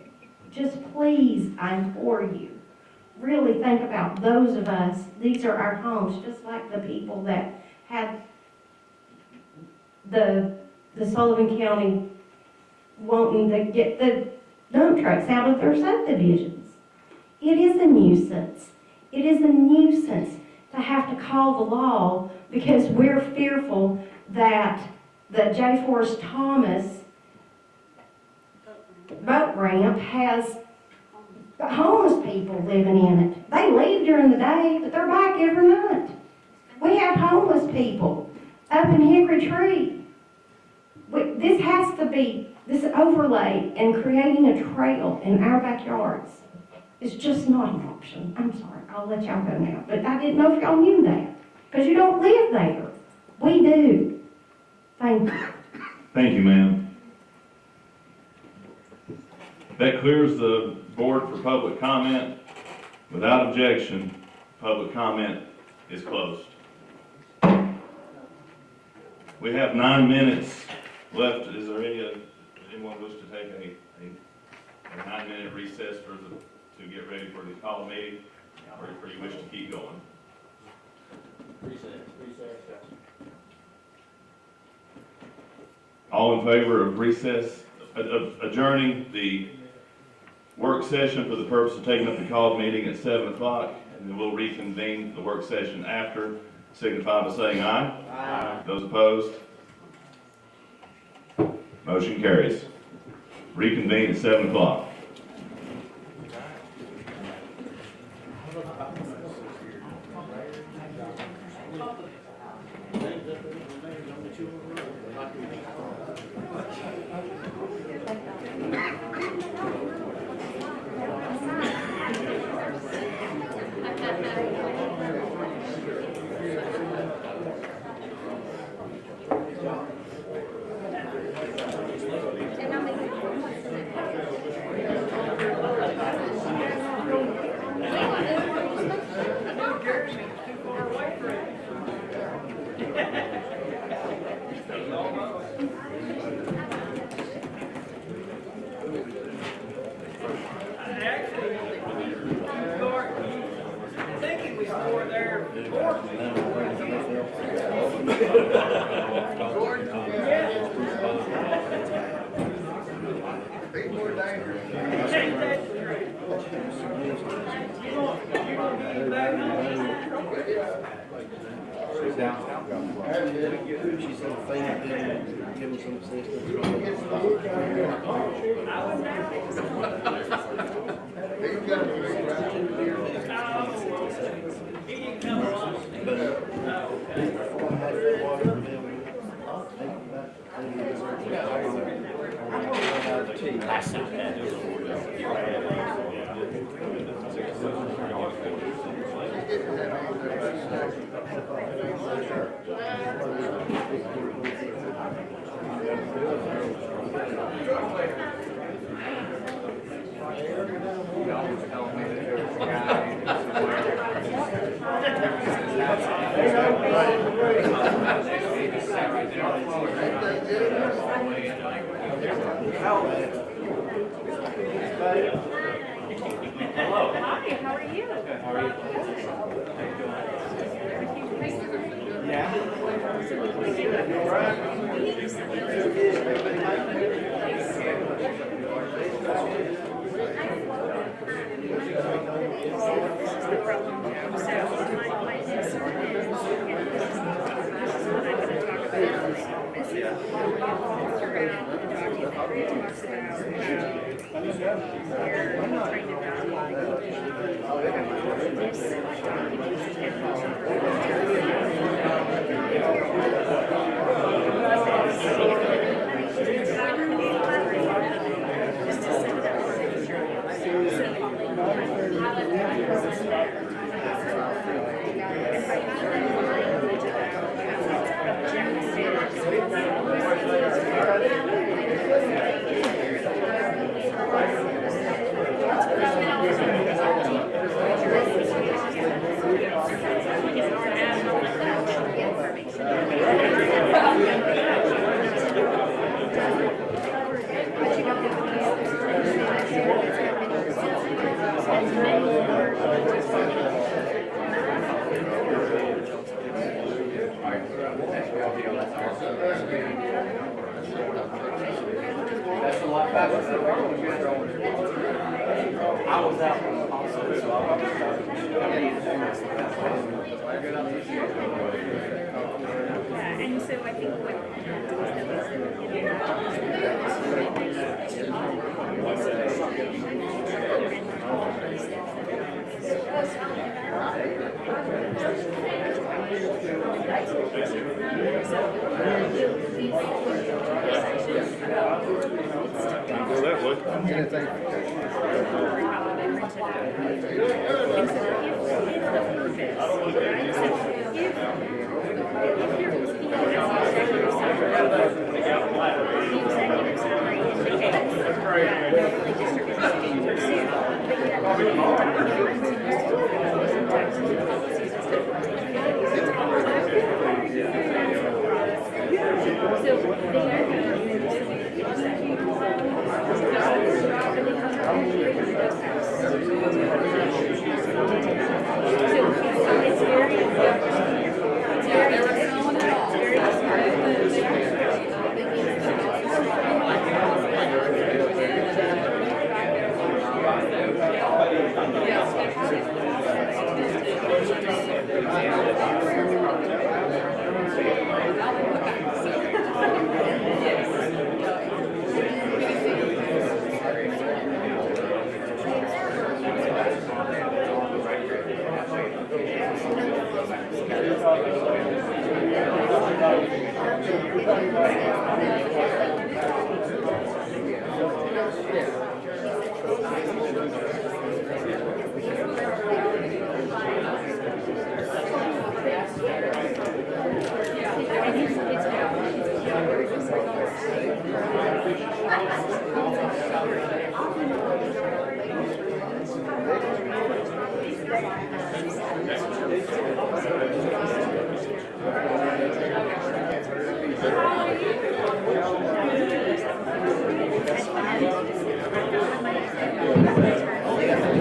just please, I implore you, really think about those of us. These are our homes, just like the people that had the Sullivan County wanting to get the dump trucks out of their subdivisions. It is a nuisance. It is a nuisance to have to call the law because we're fearful that the J. Forrest Thomas boat ramp has homeless people living in it. They leave during the day, but they're back every night. We have homeless people up in Hickory Tree. This has to be, this overlay and creating a trail in our backyards is just not an option. I'm sorry, I'll let y'all go now. But I didn't know if y'all knew that, because you don't live there. We do. Thank you. Thank you, ma'am. That clears the board for public comment. Without objection, public comment is closed. We have 9 minutes left. Is there anyone wish to take a 9-minute recess to get ready for the call meeting, or you wish to keep going? Recess. All in favor of recess, adjourning the work session for the purpose of taking up the call meeting at 7 o'clock, and then we'll reconvene the work session after, signify by saying aye. Aye. Those opposed? Motion carries. Reconvene at 7 o'clock. Thank you. That's a lot faster. I was out also, so I and so I think what Go that way.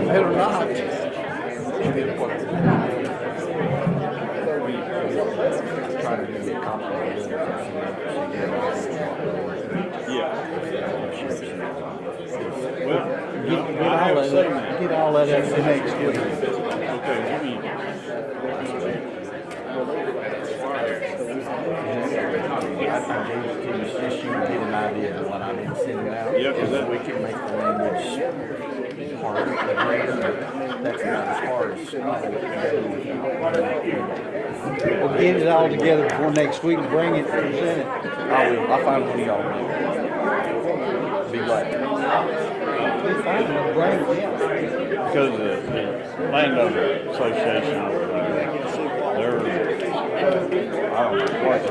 Better not. Get all that at the next week. Okay, give me. Just you get an idea of what I didn't send out. Yep, is that we can make the language hard, that's not as hard as we'll get it all together before next week and bring it and present it. I will. I'll find one of y'all. Be glad. Be fine. We'll bring it, yeah. Because the landowner association, I don't know what,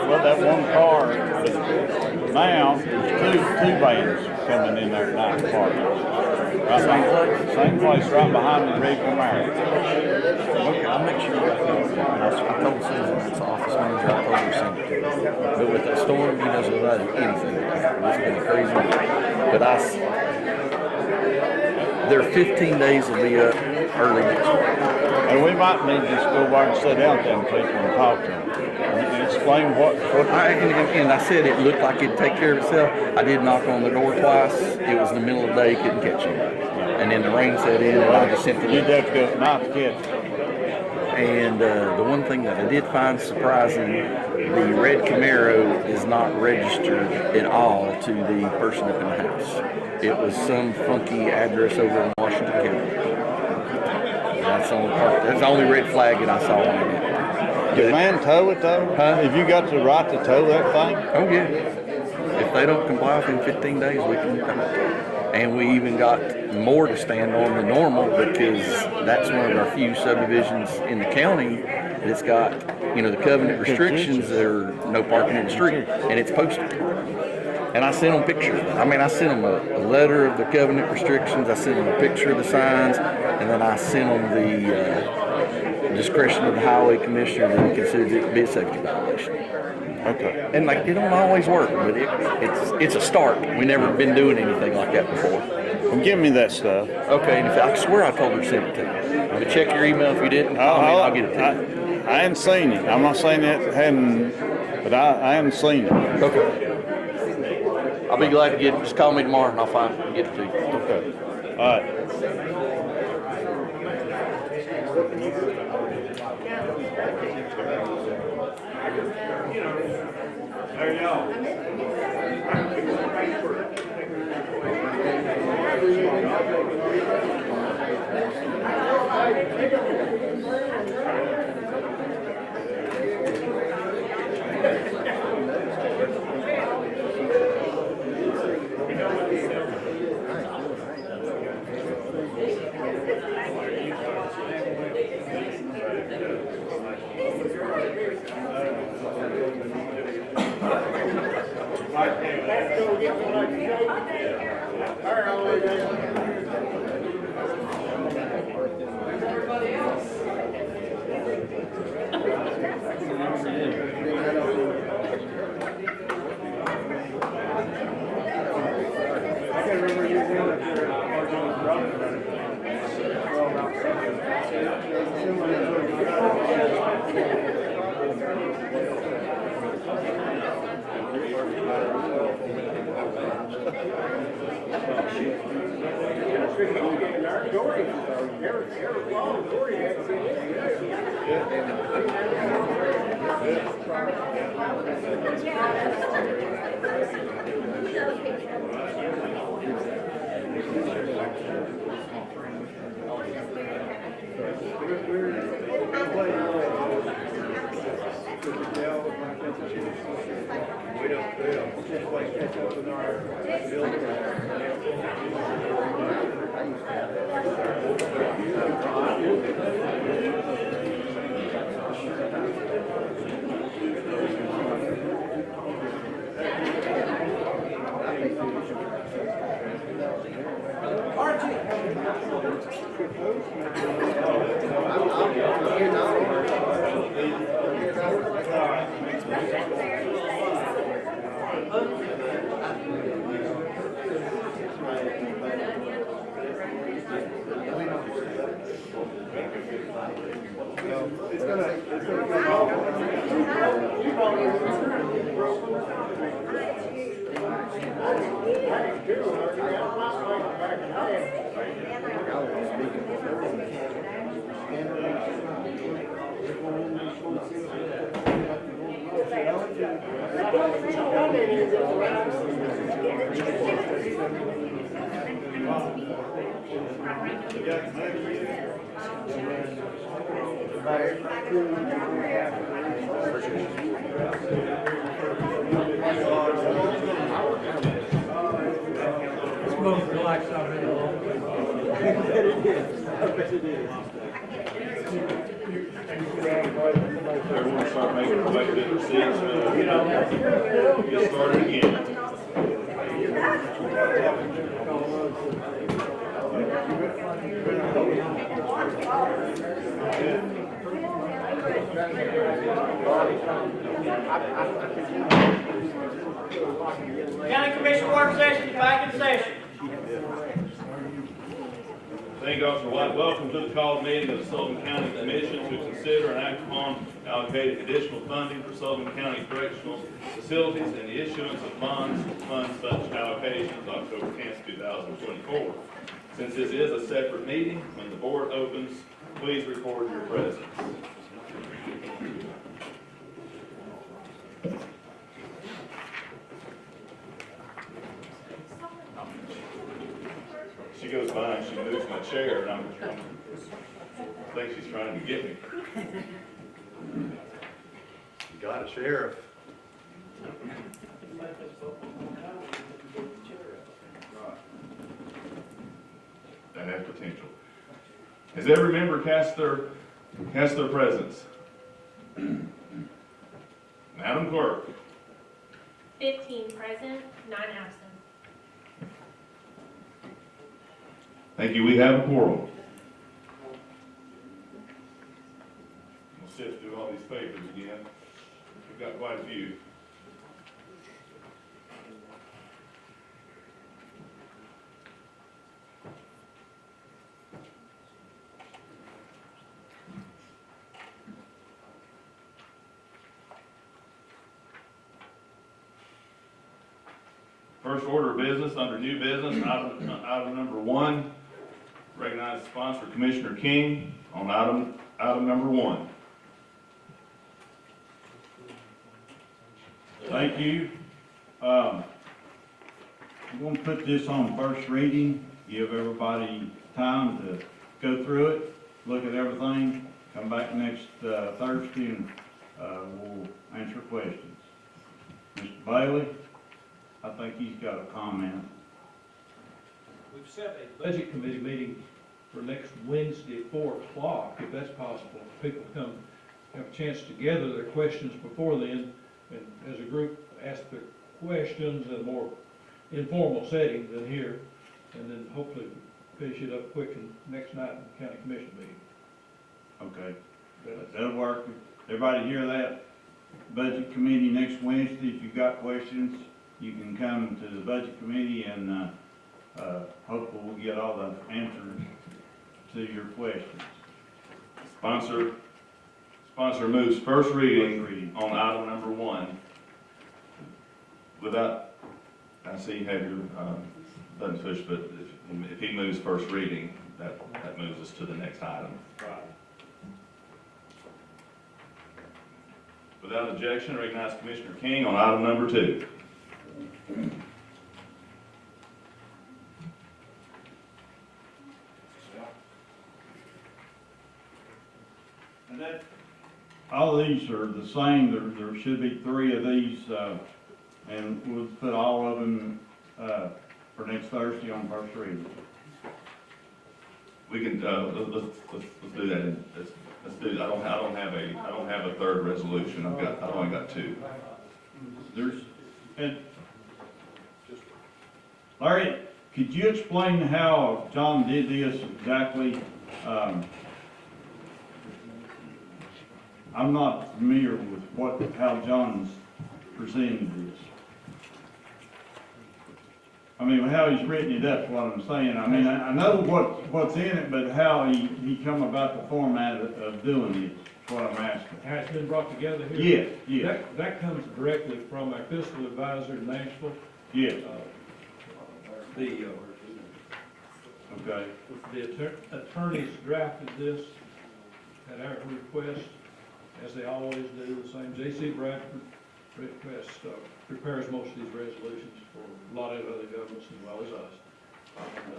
well, that one car, but now there's two vans coming in there at 9 o'clock. Right, same place right behind the red Camaro. Okay, I'll make sure I told Susan, that's the office manager, I told her to send it to her. But with that storm, he doesn't know anything. It's been crazy. But their 15 days will be up early next week. And we might need to just go by and sit down with them people and talk to them. And explain what and I said it looked like it'd take care of itself. I did knock on the door twice. It was in the middle of the day, couldn't catch anybody. And then the rain set in, and I just sent it. You'd have to go at night to catch it. And the one thing that I did find surprising, the red Camaro is not registered at all to the person up in the house. It was some funky address over in Washington County. That's the only red flag that I saw on it. Can man tow it though? Huh? Have you got the right to tow that thing? Oh yeah. If they don't comply within 15 days, we can tow it. And we even got more to stand on than normal because that's one of our few subdivisions in the county that's got, the covenant restrictions. There are no parking in the street, and it's posted. And I sent them pictures. I sent them a letter of the covenant restrictions. I sent them a picture of the signs, and then I sent them the discretion of the highway commissioner that he considers it to be a safety violation. Okay. And it don't always work, but it's a start. We never been doing anything like that before. Well, give me that stuff. Okay, and I swear I told her to send it to you. But check your email if you didn't. I'll get it to you. I hadn't seen it. I'm not saying it hadn't but I haven't seen it. Okay. I'll be glad to get it. Just call me tomorrow and I'll get it to you. Okay. All right. There you go. Everyone start making their way to their seats. Get started again. County Commission work session is back in session. Thank you, Officer White. Welcome to the called meeting of the Sullivan County Commission to consider and act upon allocating additional funding for Sullivan County correctional facilities and the issuance of bonds to fund such allocations October 10th, 2024. Since this is a separate meeting, when the board opens, please record your presence. She goes by and she moves my chair, and I think she's trying to get me. You got it, Sheriff. That has potential. Has every member cast their presence? Madam Clerk. 15 present, 9 absent. Thank you. We have a quorum. We'll sift through all these papers again. We've got quite a few. First order of business, under new business, item number 1, recognize the sponsor, Commissioner King, on item number 1. Thank you. I'm going to put this on first reading, give everybody time to go through it, look at everything, come back next Thursday, and we'll answer questions. Mr. Bailey, I think he's got a comment. We've set a budget committee meeting for next Wednesday at 4 o'clock, if that's possible. People come have a chance to gather their questions before then, and as a group, ask their questions in a more informal setting than here, and then hopefully finish it up quick and next night in the county commission meeting. Okay, that'll work. Everybody hear that? Budget committee next Wednesday. If you've got questions, you can come to the budget committee, and hopefully we'll get all the answers to your questions. Sponsor moves first reading on item number 1. Without, I see you have your button pushed, but if he moves first reading, that moves us to the next item. Right. Without objection, recognize Commissioner King on item number 2. And that, all of these are the same. There should be 3 of these, and we'll put all of them for next Thursday on first reading. We can let's do that. Let's do. I don't have a third resolution. I've only got 2. Larry, could you explain how John did this exactly? I'm not familiar with how John's presented this. I mean, how he's written it up, what I'm saying. I mean, I know what's in it, but how he come about the format of doing it is what I'm asking. How it's been brought together here? Yes. That comes directly from our fiscal advisor in Nashville. Yes. Okay. The attorneys drafted this at our request, as they always do. The same J.C. Bradford prepares most of these resolutions for a lot of other governments as well as us. And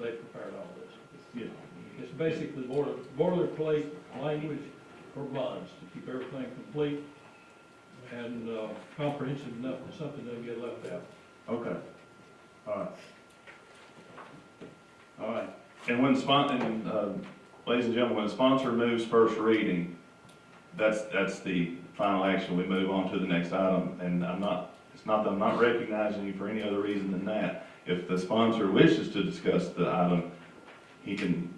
they prepared all this. Yeah. It's basically boilerplate language for bonds to keep everything complete and comprehensive enough that something doesn't get left out. Okay. All right. All right. And ladies and gentlemen, when the sponsor moves first reading, that's the final action. We move on to the next item, and it's not that I'm not recognizing you for any other reason than that. If the sponsor wishes to discuss the item, he can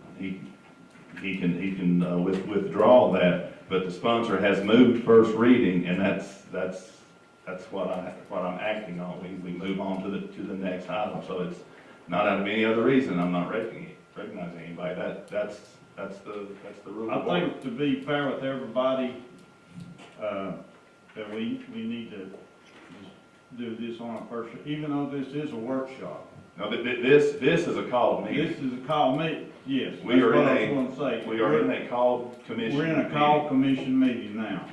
withdraw that. But the sponsor has moved first reading, and that's what I'm acting on. We move on to the next item. So it's not out of any other reason. I'm not recognizing anybody. That's the rule. I think to be fair with everybody, that we need to do this on a first, even though this is a workshop. No, this is a called meeting. This is a called meeting, yes. We are in a called commission. We're in a called commission meeting now.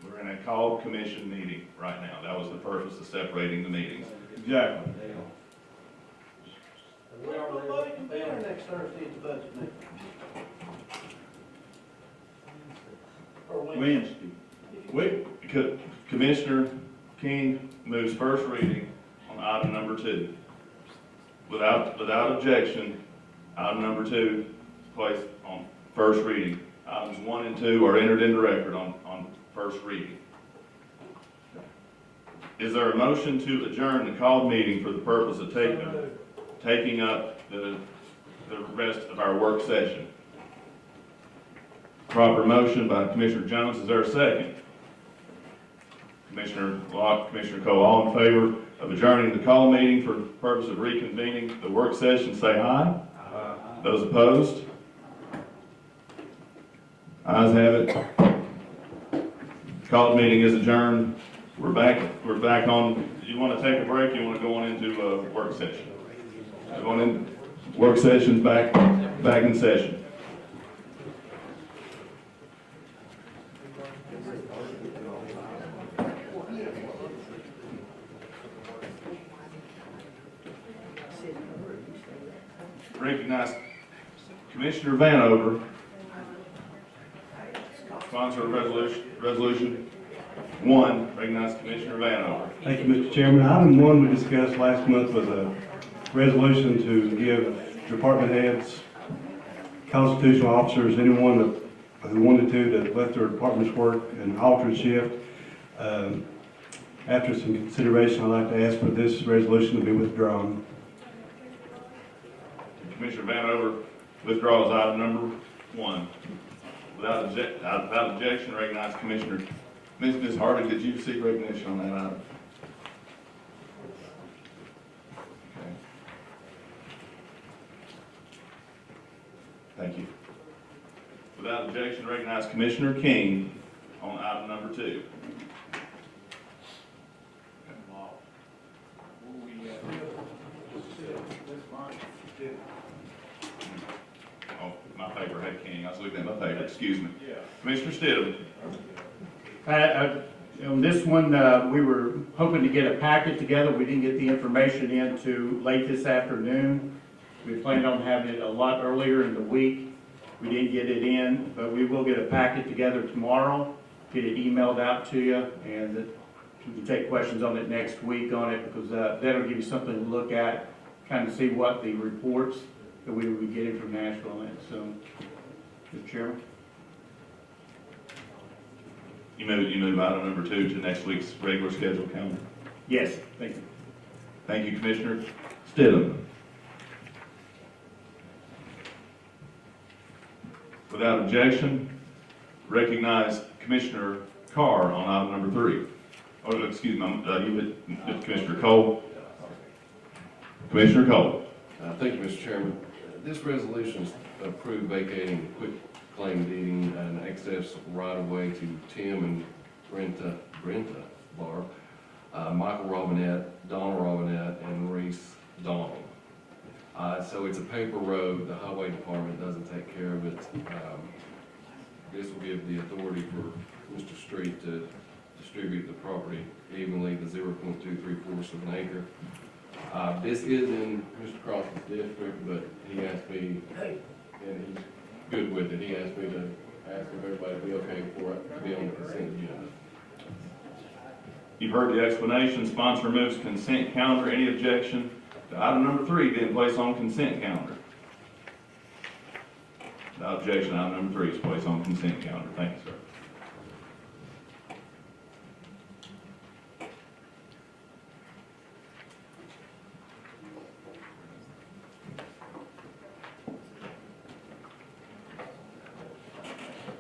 We're in a called commission meeting right now. That was the purpose of separating the meetings. Exactly. We are voting there next Thursday at the budget meeting. Or Wednesday. Commissioner King moves first reading on item number 2. Without objection, item number 2 is placed on first reading. Items 1 and 2 are entered into record on first reading. Is there a motion to adjourn the called meeting for the purpose of taking up the rest of our work session? Proper motion by Commissioner Jones. Is there a second? Commissioner Locke, Commissioner Cole, all in favor of adjourning the call meeting for the purpose of reconvening the work session, say aye. Aye. Those opposed? Ayes have it. Called meeting is adjourned. We're back on, you want to take a break, you want to go on into a work session? Going in, work session's back in session. Recognize Commissioner Vanover, sponsor of resolution 1, recognize Commissioner Vanover. Thank you, Mr. Chairman. Item 1 we discussed last month was a resolution to give department heads, constitutional officers, anyone who wanted to let their departments work an alternate shift. After some consideration, I'd like to ask for this resolution to be withdrawn. Commissioner Vanover withdraws item number 1. Without objection, recognize Commissioner. Ms. Harvey, did you seek recognition on that item? Okay. Thank you. Without objection, recognize Commissioner King on item number 2. Oh, my paper had King. I was looking at my paper. Excuse me. Commissioner Stidham. On this one, we were hoping to get a packet together. We didn't get the information in till late this afternoon. We planned on having it a lot earlier in the week. We didn't get it in, but we will get a packet together tomorrow, get it emailed out to you, and we can take questions on it next week on it, because that'll give you something to look at, kind of see what the reports that we will be getting from Nashville on it. So, Mr. Chairman. You move item number 2 to next week's regular scheduled calendar? Yes, thank you. Thank you, Commissioner Stidham. Without objection, recognize Commissioner Carr on item number 3. Oh, excuse me, Commissioner Cole. Commissioner Cole. Thank you, Mr. Chairman. This resolution is approved vacating quick claim deeding and access right-of-way to Tim and Brenta Barb, Michael Robinette, Donna Robinette, and Reese Donald. So it's a paper road. The highway department doesn't take care of it. This will give the authority for Mr. Street to distribute the property evenly, the 0.234 of an acre. This is in Mr. Cross's district, but he asked me, and he's good with it, he asked me to ask if everybody would be okay for it to be on the consent agenda. You've heard the explanation. Sponsor moves consent calendar. Any objection to item number 3 being placed on consent calendar? Without objection, item number 3 is placed on consent calendar. Thank you, sir.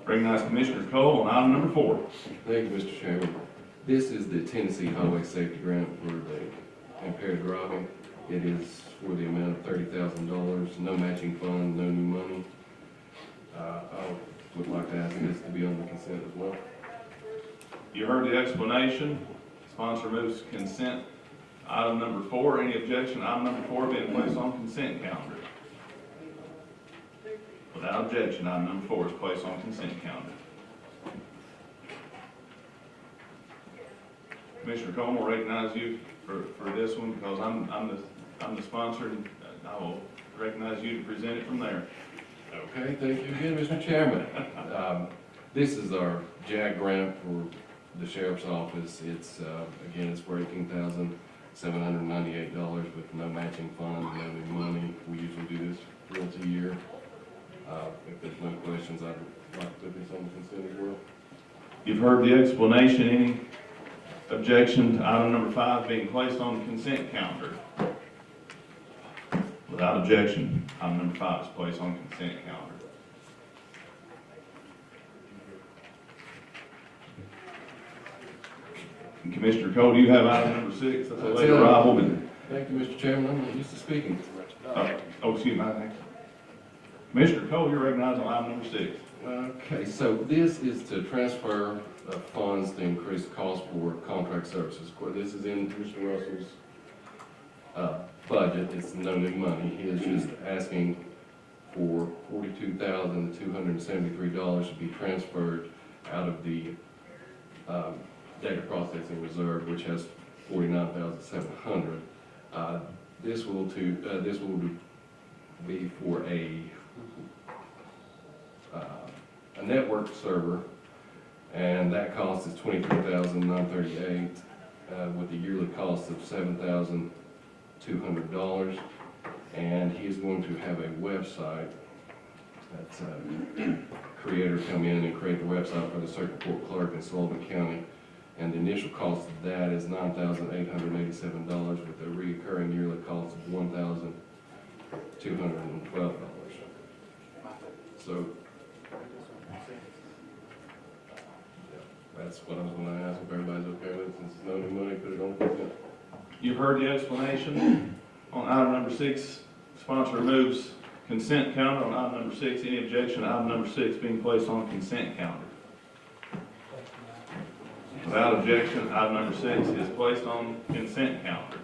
Recognize Commissioner Cole on item number 4. Thank you, Mr. Chairman. This is the Tennessee Highway Safety Grant for the impaired driving. It is for the amount of $30,000, no matching fund, no new money. I would like to ask this to be on the consent as well. You heard the explanation. Sponsor moves consent. Item number 4. Any objection? Item number 4 being placed on consent calendar. Without objection, item number 4 is placed on consent calendar. Commissioner Coleman will recognize you for this one because I'm the sponsor, and I will recognize you to present it from there. Okay, thank you again, Mr. Chairman. This is our JAG grant for the Sheriff's Office. It's, again, it's for $18,798 with no matching funds, no new money. We usually do this once a year. If there's no questions, I'd like to put this on the consent as well. You've heard the explanation. Any objection to item number 5 being placed on the consent calendar? Without objection, item number 5 is placed on consent calendar. And Commissioner Cole, do you have item number 6? That's a late arrival. Thank you, Mr. Chairman. I'm not used to speaking. Excuse me. Commissioner Cole, you're recognized on item number 6. Okay, so this is to transfer funds to increase cost for contract services. Of course, this is in Commissioner Russell's budget. It's no new money. He is just asking for $42,273 to be transferred out of the data processing reserve, which has $49,700. This will be for a network server, and that cost is $23,938 with a yearly cost of $7,200. And he's going to have a website. That's a creator come in and create the website for the circuit court clerk in Sullivan County. And the initial cost of that is $9,887 with a recurring yearly cost of $1,212. So that's what I was going to ask, if everybody's okay with it, since it's no new money, put it on consent. You've heard the explanation on item number 6. Sponsor removes consent calendar on item number 6. Any objection to item number 6 being placed on consent calendar? Without objection, item number 6 is placed on consent calendar.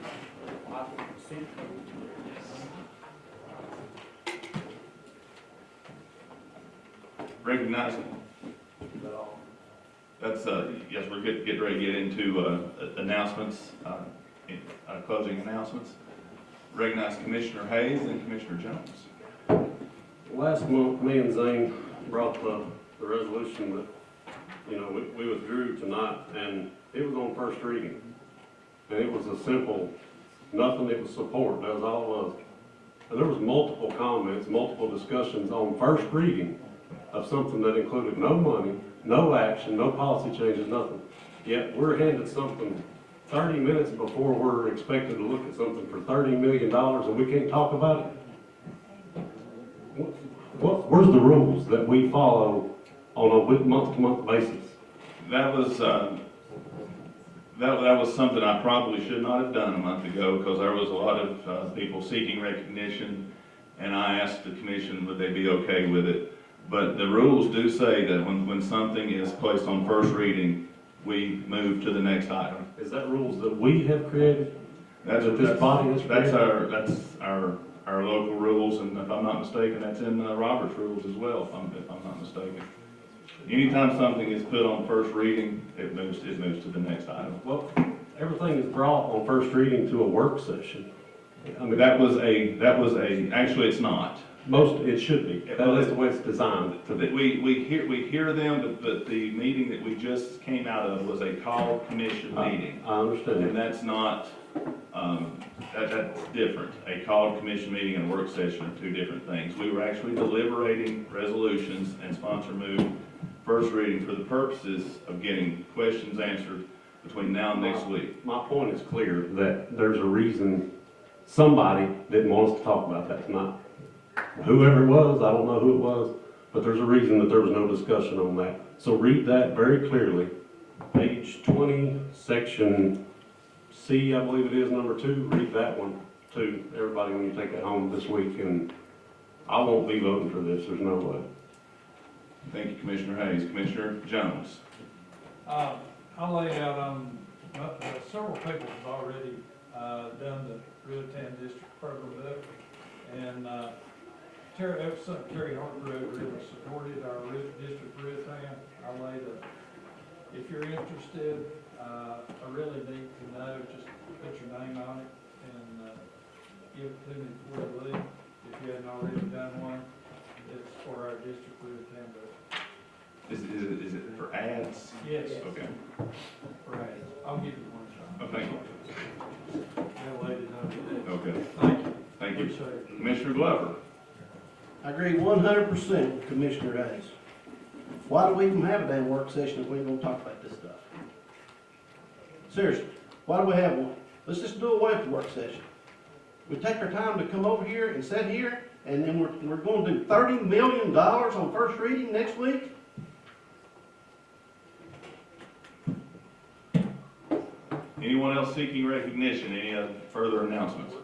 Recognizing. That's, yes, we're getting ready to get into announcements, closing announcements. Recognize Commissioner Hayes and Commissioner Jones. Last month, me and Zane brought the resolution that, we withdrew tonight, and it was on first reading. And it was a simple, nothing, it was support, that was all it was. And there was multiple comments, multiple discussions on first reading of something that included no money, no action, no policy changes, nothing. Yet we're handed something 30 minutes before we're expected to look at something for $30 million and we can't talk about it? Where's the rules that we follow on a month-to-month basis? That was that was something I probably should not have done a month ago, because there was a lot of people seeking recognition, and I asked the commission would they be okay with it. But the rules do say that when something is placed on first reading, we move to the next item. Is that rules that we have created? That's this body has created? That's our local rules, and if I'm not mistaken, that's in Robert's rules as well, if I'm not mistaken. Anytime something is put on first reading, it moves to the next item. Well, everything is brought on first reading to a work session. I mean, actually it's not. It should be. That's the way it's designed. We hear them, but the meeting that we just came out of was a called commission meeting. I understand. And that's not, that's different. A called commission meeting and a work session are two different things. We were actually deliberating resolutions, and sponsor moved first reading for the purposes of getting questions answered between now and next week. My point is clear, that there's a reason somebody didn't want us to talk about that tonight. Whoever it was, I don't know who it was, but there's a reason that there was no discussion on that. So read that very clearly. Page 20, section C, I believe it is, number 2. Read that one too, everybody, when you take that home this week. And I won't be voting for this, there's no way. Thank you, Commissioner Hayes. Commissioner Jones. I laid out on, several people have already done the Real 10 District Program book, and Terry Harper really supported our District Real 10. If you're interested, I really need to know, just put your name on it and give it to me before I leave, if you hadn't already done one. It's for our District Real 10 book. Is it for ads? Yes. Okay. For ads. I'll give you one shot. Oh, thank you. That lady knows it. Okay. Thank you. Thank you. Appreciate it. Commissioner Glover. I agree 100% with Commissioner Hayes. Why do we even have a damn work session if we ain't gonna talk about this stuff? Seriously, why do we have one? Let's just do away with the work session. We take our time to come over here and sit here, and then we're going to do $30 million on first reading next week? Anyone else seeking recognition? Any further announcements?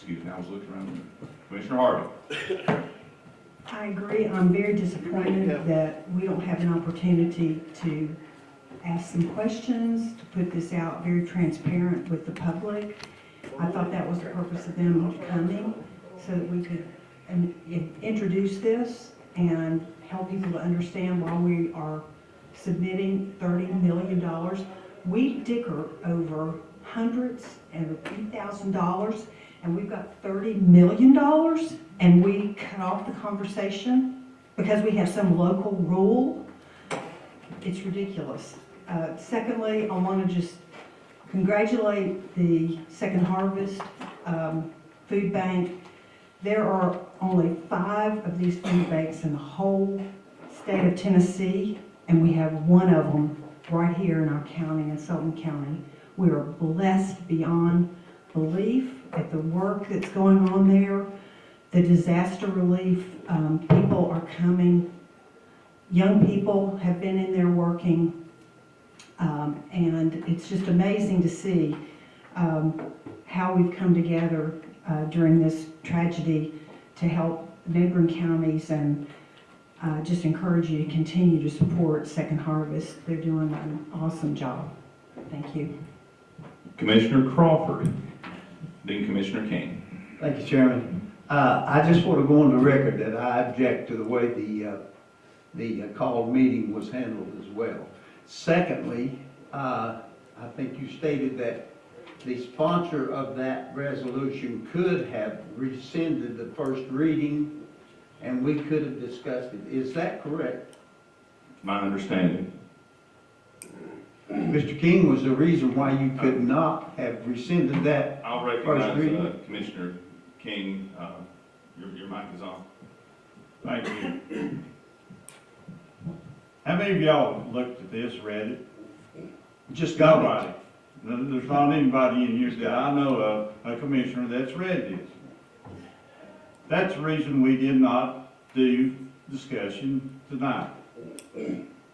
excuse me, I was looking around. Commissioner Harvey. I agree. I'm very disappointed that we don't have an opportunity to ask some questions, to put this out very transparent with the public. I thought that was the purpose of them coming, so that we could introduce this and help people to understand why we are submitting $30 million. We dicker over hundreds and a few $1,000s, and we've got $30 million, and we cut off the conversation because we have some local rule. It's ridiculous. Secondly, I want to just congratulate the Second Harvest Food Bank. There are only 5 of these food banks in the whole state of Tennessee, and we have one of them right here in our county, in Sullivan County. We are blessed beyond belief at the work that's going on there. The disaster relief, people are coming. Young people have been in there working, and it's just amazing to see how we've come together during this tragedy to help neighboring counties, and just encourage you to continue to support Second Harvest. They're doing an awesome job. Thank you. Commissioner Crawford, then Commissioner King. Thank you, Chairman. I just want to go on the record that I object to the way the called meeting was handled as well. Secondly, I think you stated that the sponsor of that resolution could have rescinded the first reading and we could have discussed it. Is that correct? My understanding. Mr. King, was the reason why you could not have rescinded that I'll first reading? recognize Commissioner King. Your mic is on. Thank you. How many of y'all looked at this, read it? Just nobody. There's not anybody in here that I know of, a commissioner, that's read this. That's the reason we did not do discussion tonight.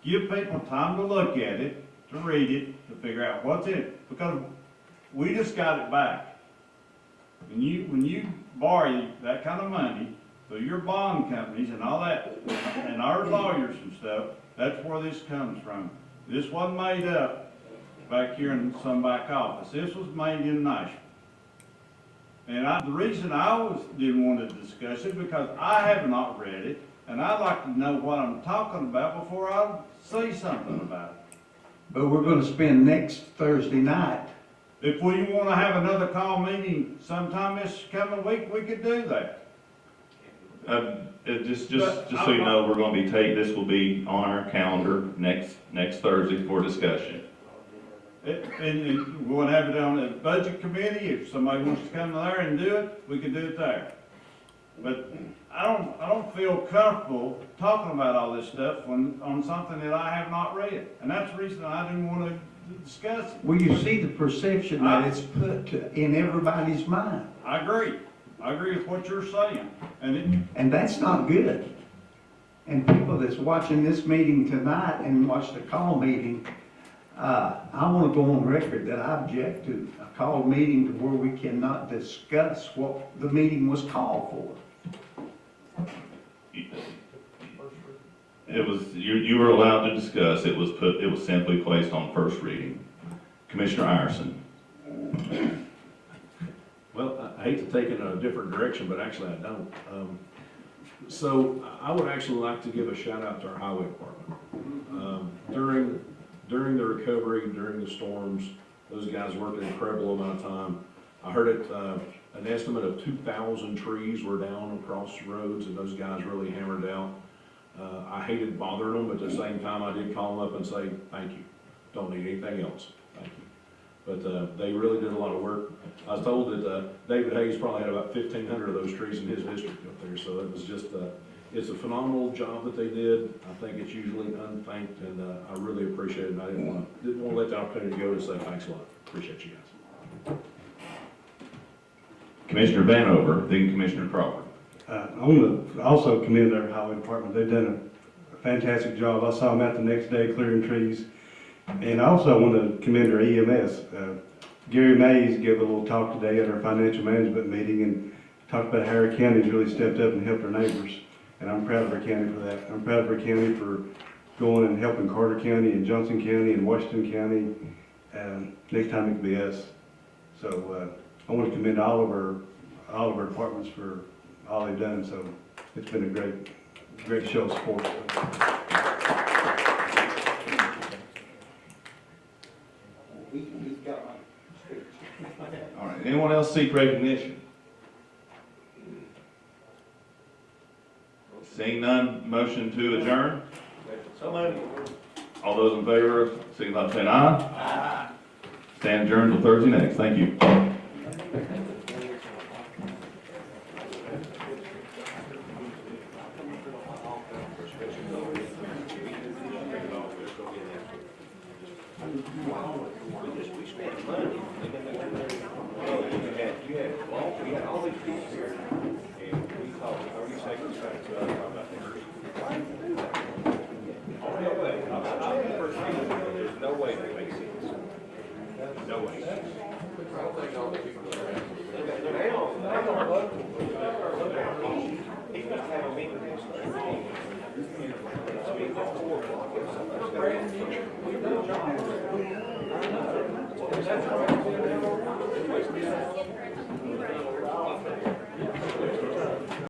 Give people time to look at it, to read it, to figure out what's in it, because we just got it back. When you borrow that kind of money through your bond companies and all that, and our lawyers and stuff, that's where this comes from. This wasn't made up back here in some back office. This was made in Nashville. And the reason I didn't want to discuss it, because I have not read it, and I'd like to know what I'm talking about before I say something about it. But we're going to spend next Thursday night. If we want to have another call meeting sometime this coming week, we could do that. Just so you know, we're going to be this will be on our calendar next Thursday for discussion. And we're going to have it on the budget committee. If somebody wants to come there and do it, we can do it there. But I don't feel comfortable talking about all this stuff on something that I have not read, and that's the reason I didn't want to discuss it. Well, you see the perception that it's put in everybody's mind. I agree. I agree with what you're saying, and that's not good. And people that's watching this meeting tonight and watch the call meeting, I want to go on record that I object to a call meeting to where we cannot discuss what the meeting was called for. It was you were allowed to discuss. It was simply placed on first reading. Commissioner Iverson. Well, I hate to take it in a different direction, but actually I don't. So I would actually like to give a shout out to our highway department. During the recovery, during the storms, those guys worked an incredible amount of time. I heard an estimate of 2,000 trees were down across roads, and those guys really hammered out. I hated bothering them, but at the same time, I did call them up and say, thank you. Don't need anything else. Thank you. But they really did a lot of work. I was told that David Hayes probably had about 1,500 of those trees in his district up there, so it was just, it's a phenomenal job that they did. I think it's usually unthanked, and I really appreciate it, and I didn't want to let the opportunity go to say thanks a lot. Appreciate you guys. Commissioner Vanover, then Commissioner Crawford. I want to also commend our highway department. They've done a fantastic job. I saw them out the next day clearing trees. And I also want to commend our EMS. Gary Mays gave a little talk today at our financial management meeting and talked about how our county's really stepped up and helped our neighbors. And I'm proud of our county for that. I'm proud of our county for going and helping Carter County and Johnson County and Washington County. Next time it could be us. So I want to commend all of our departments for all they've done. So it's been a great show of support. All right, anyone else seek recognition? Seeing none, motion to adjourn? So moved. All those in favor, signify by saying aye. Aye. Stand adjourned till Thursday next. Thank you. No way that makes sense. No way. He's not having a meeting next week. It's meeting at 4 o'clock.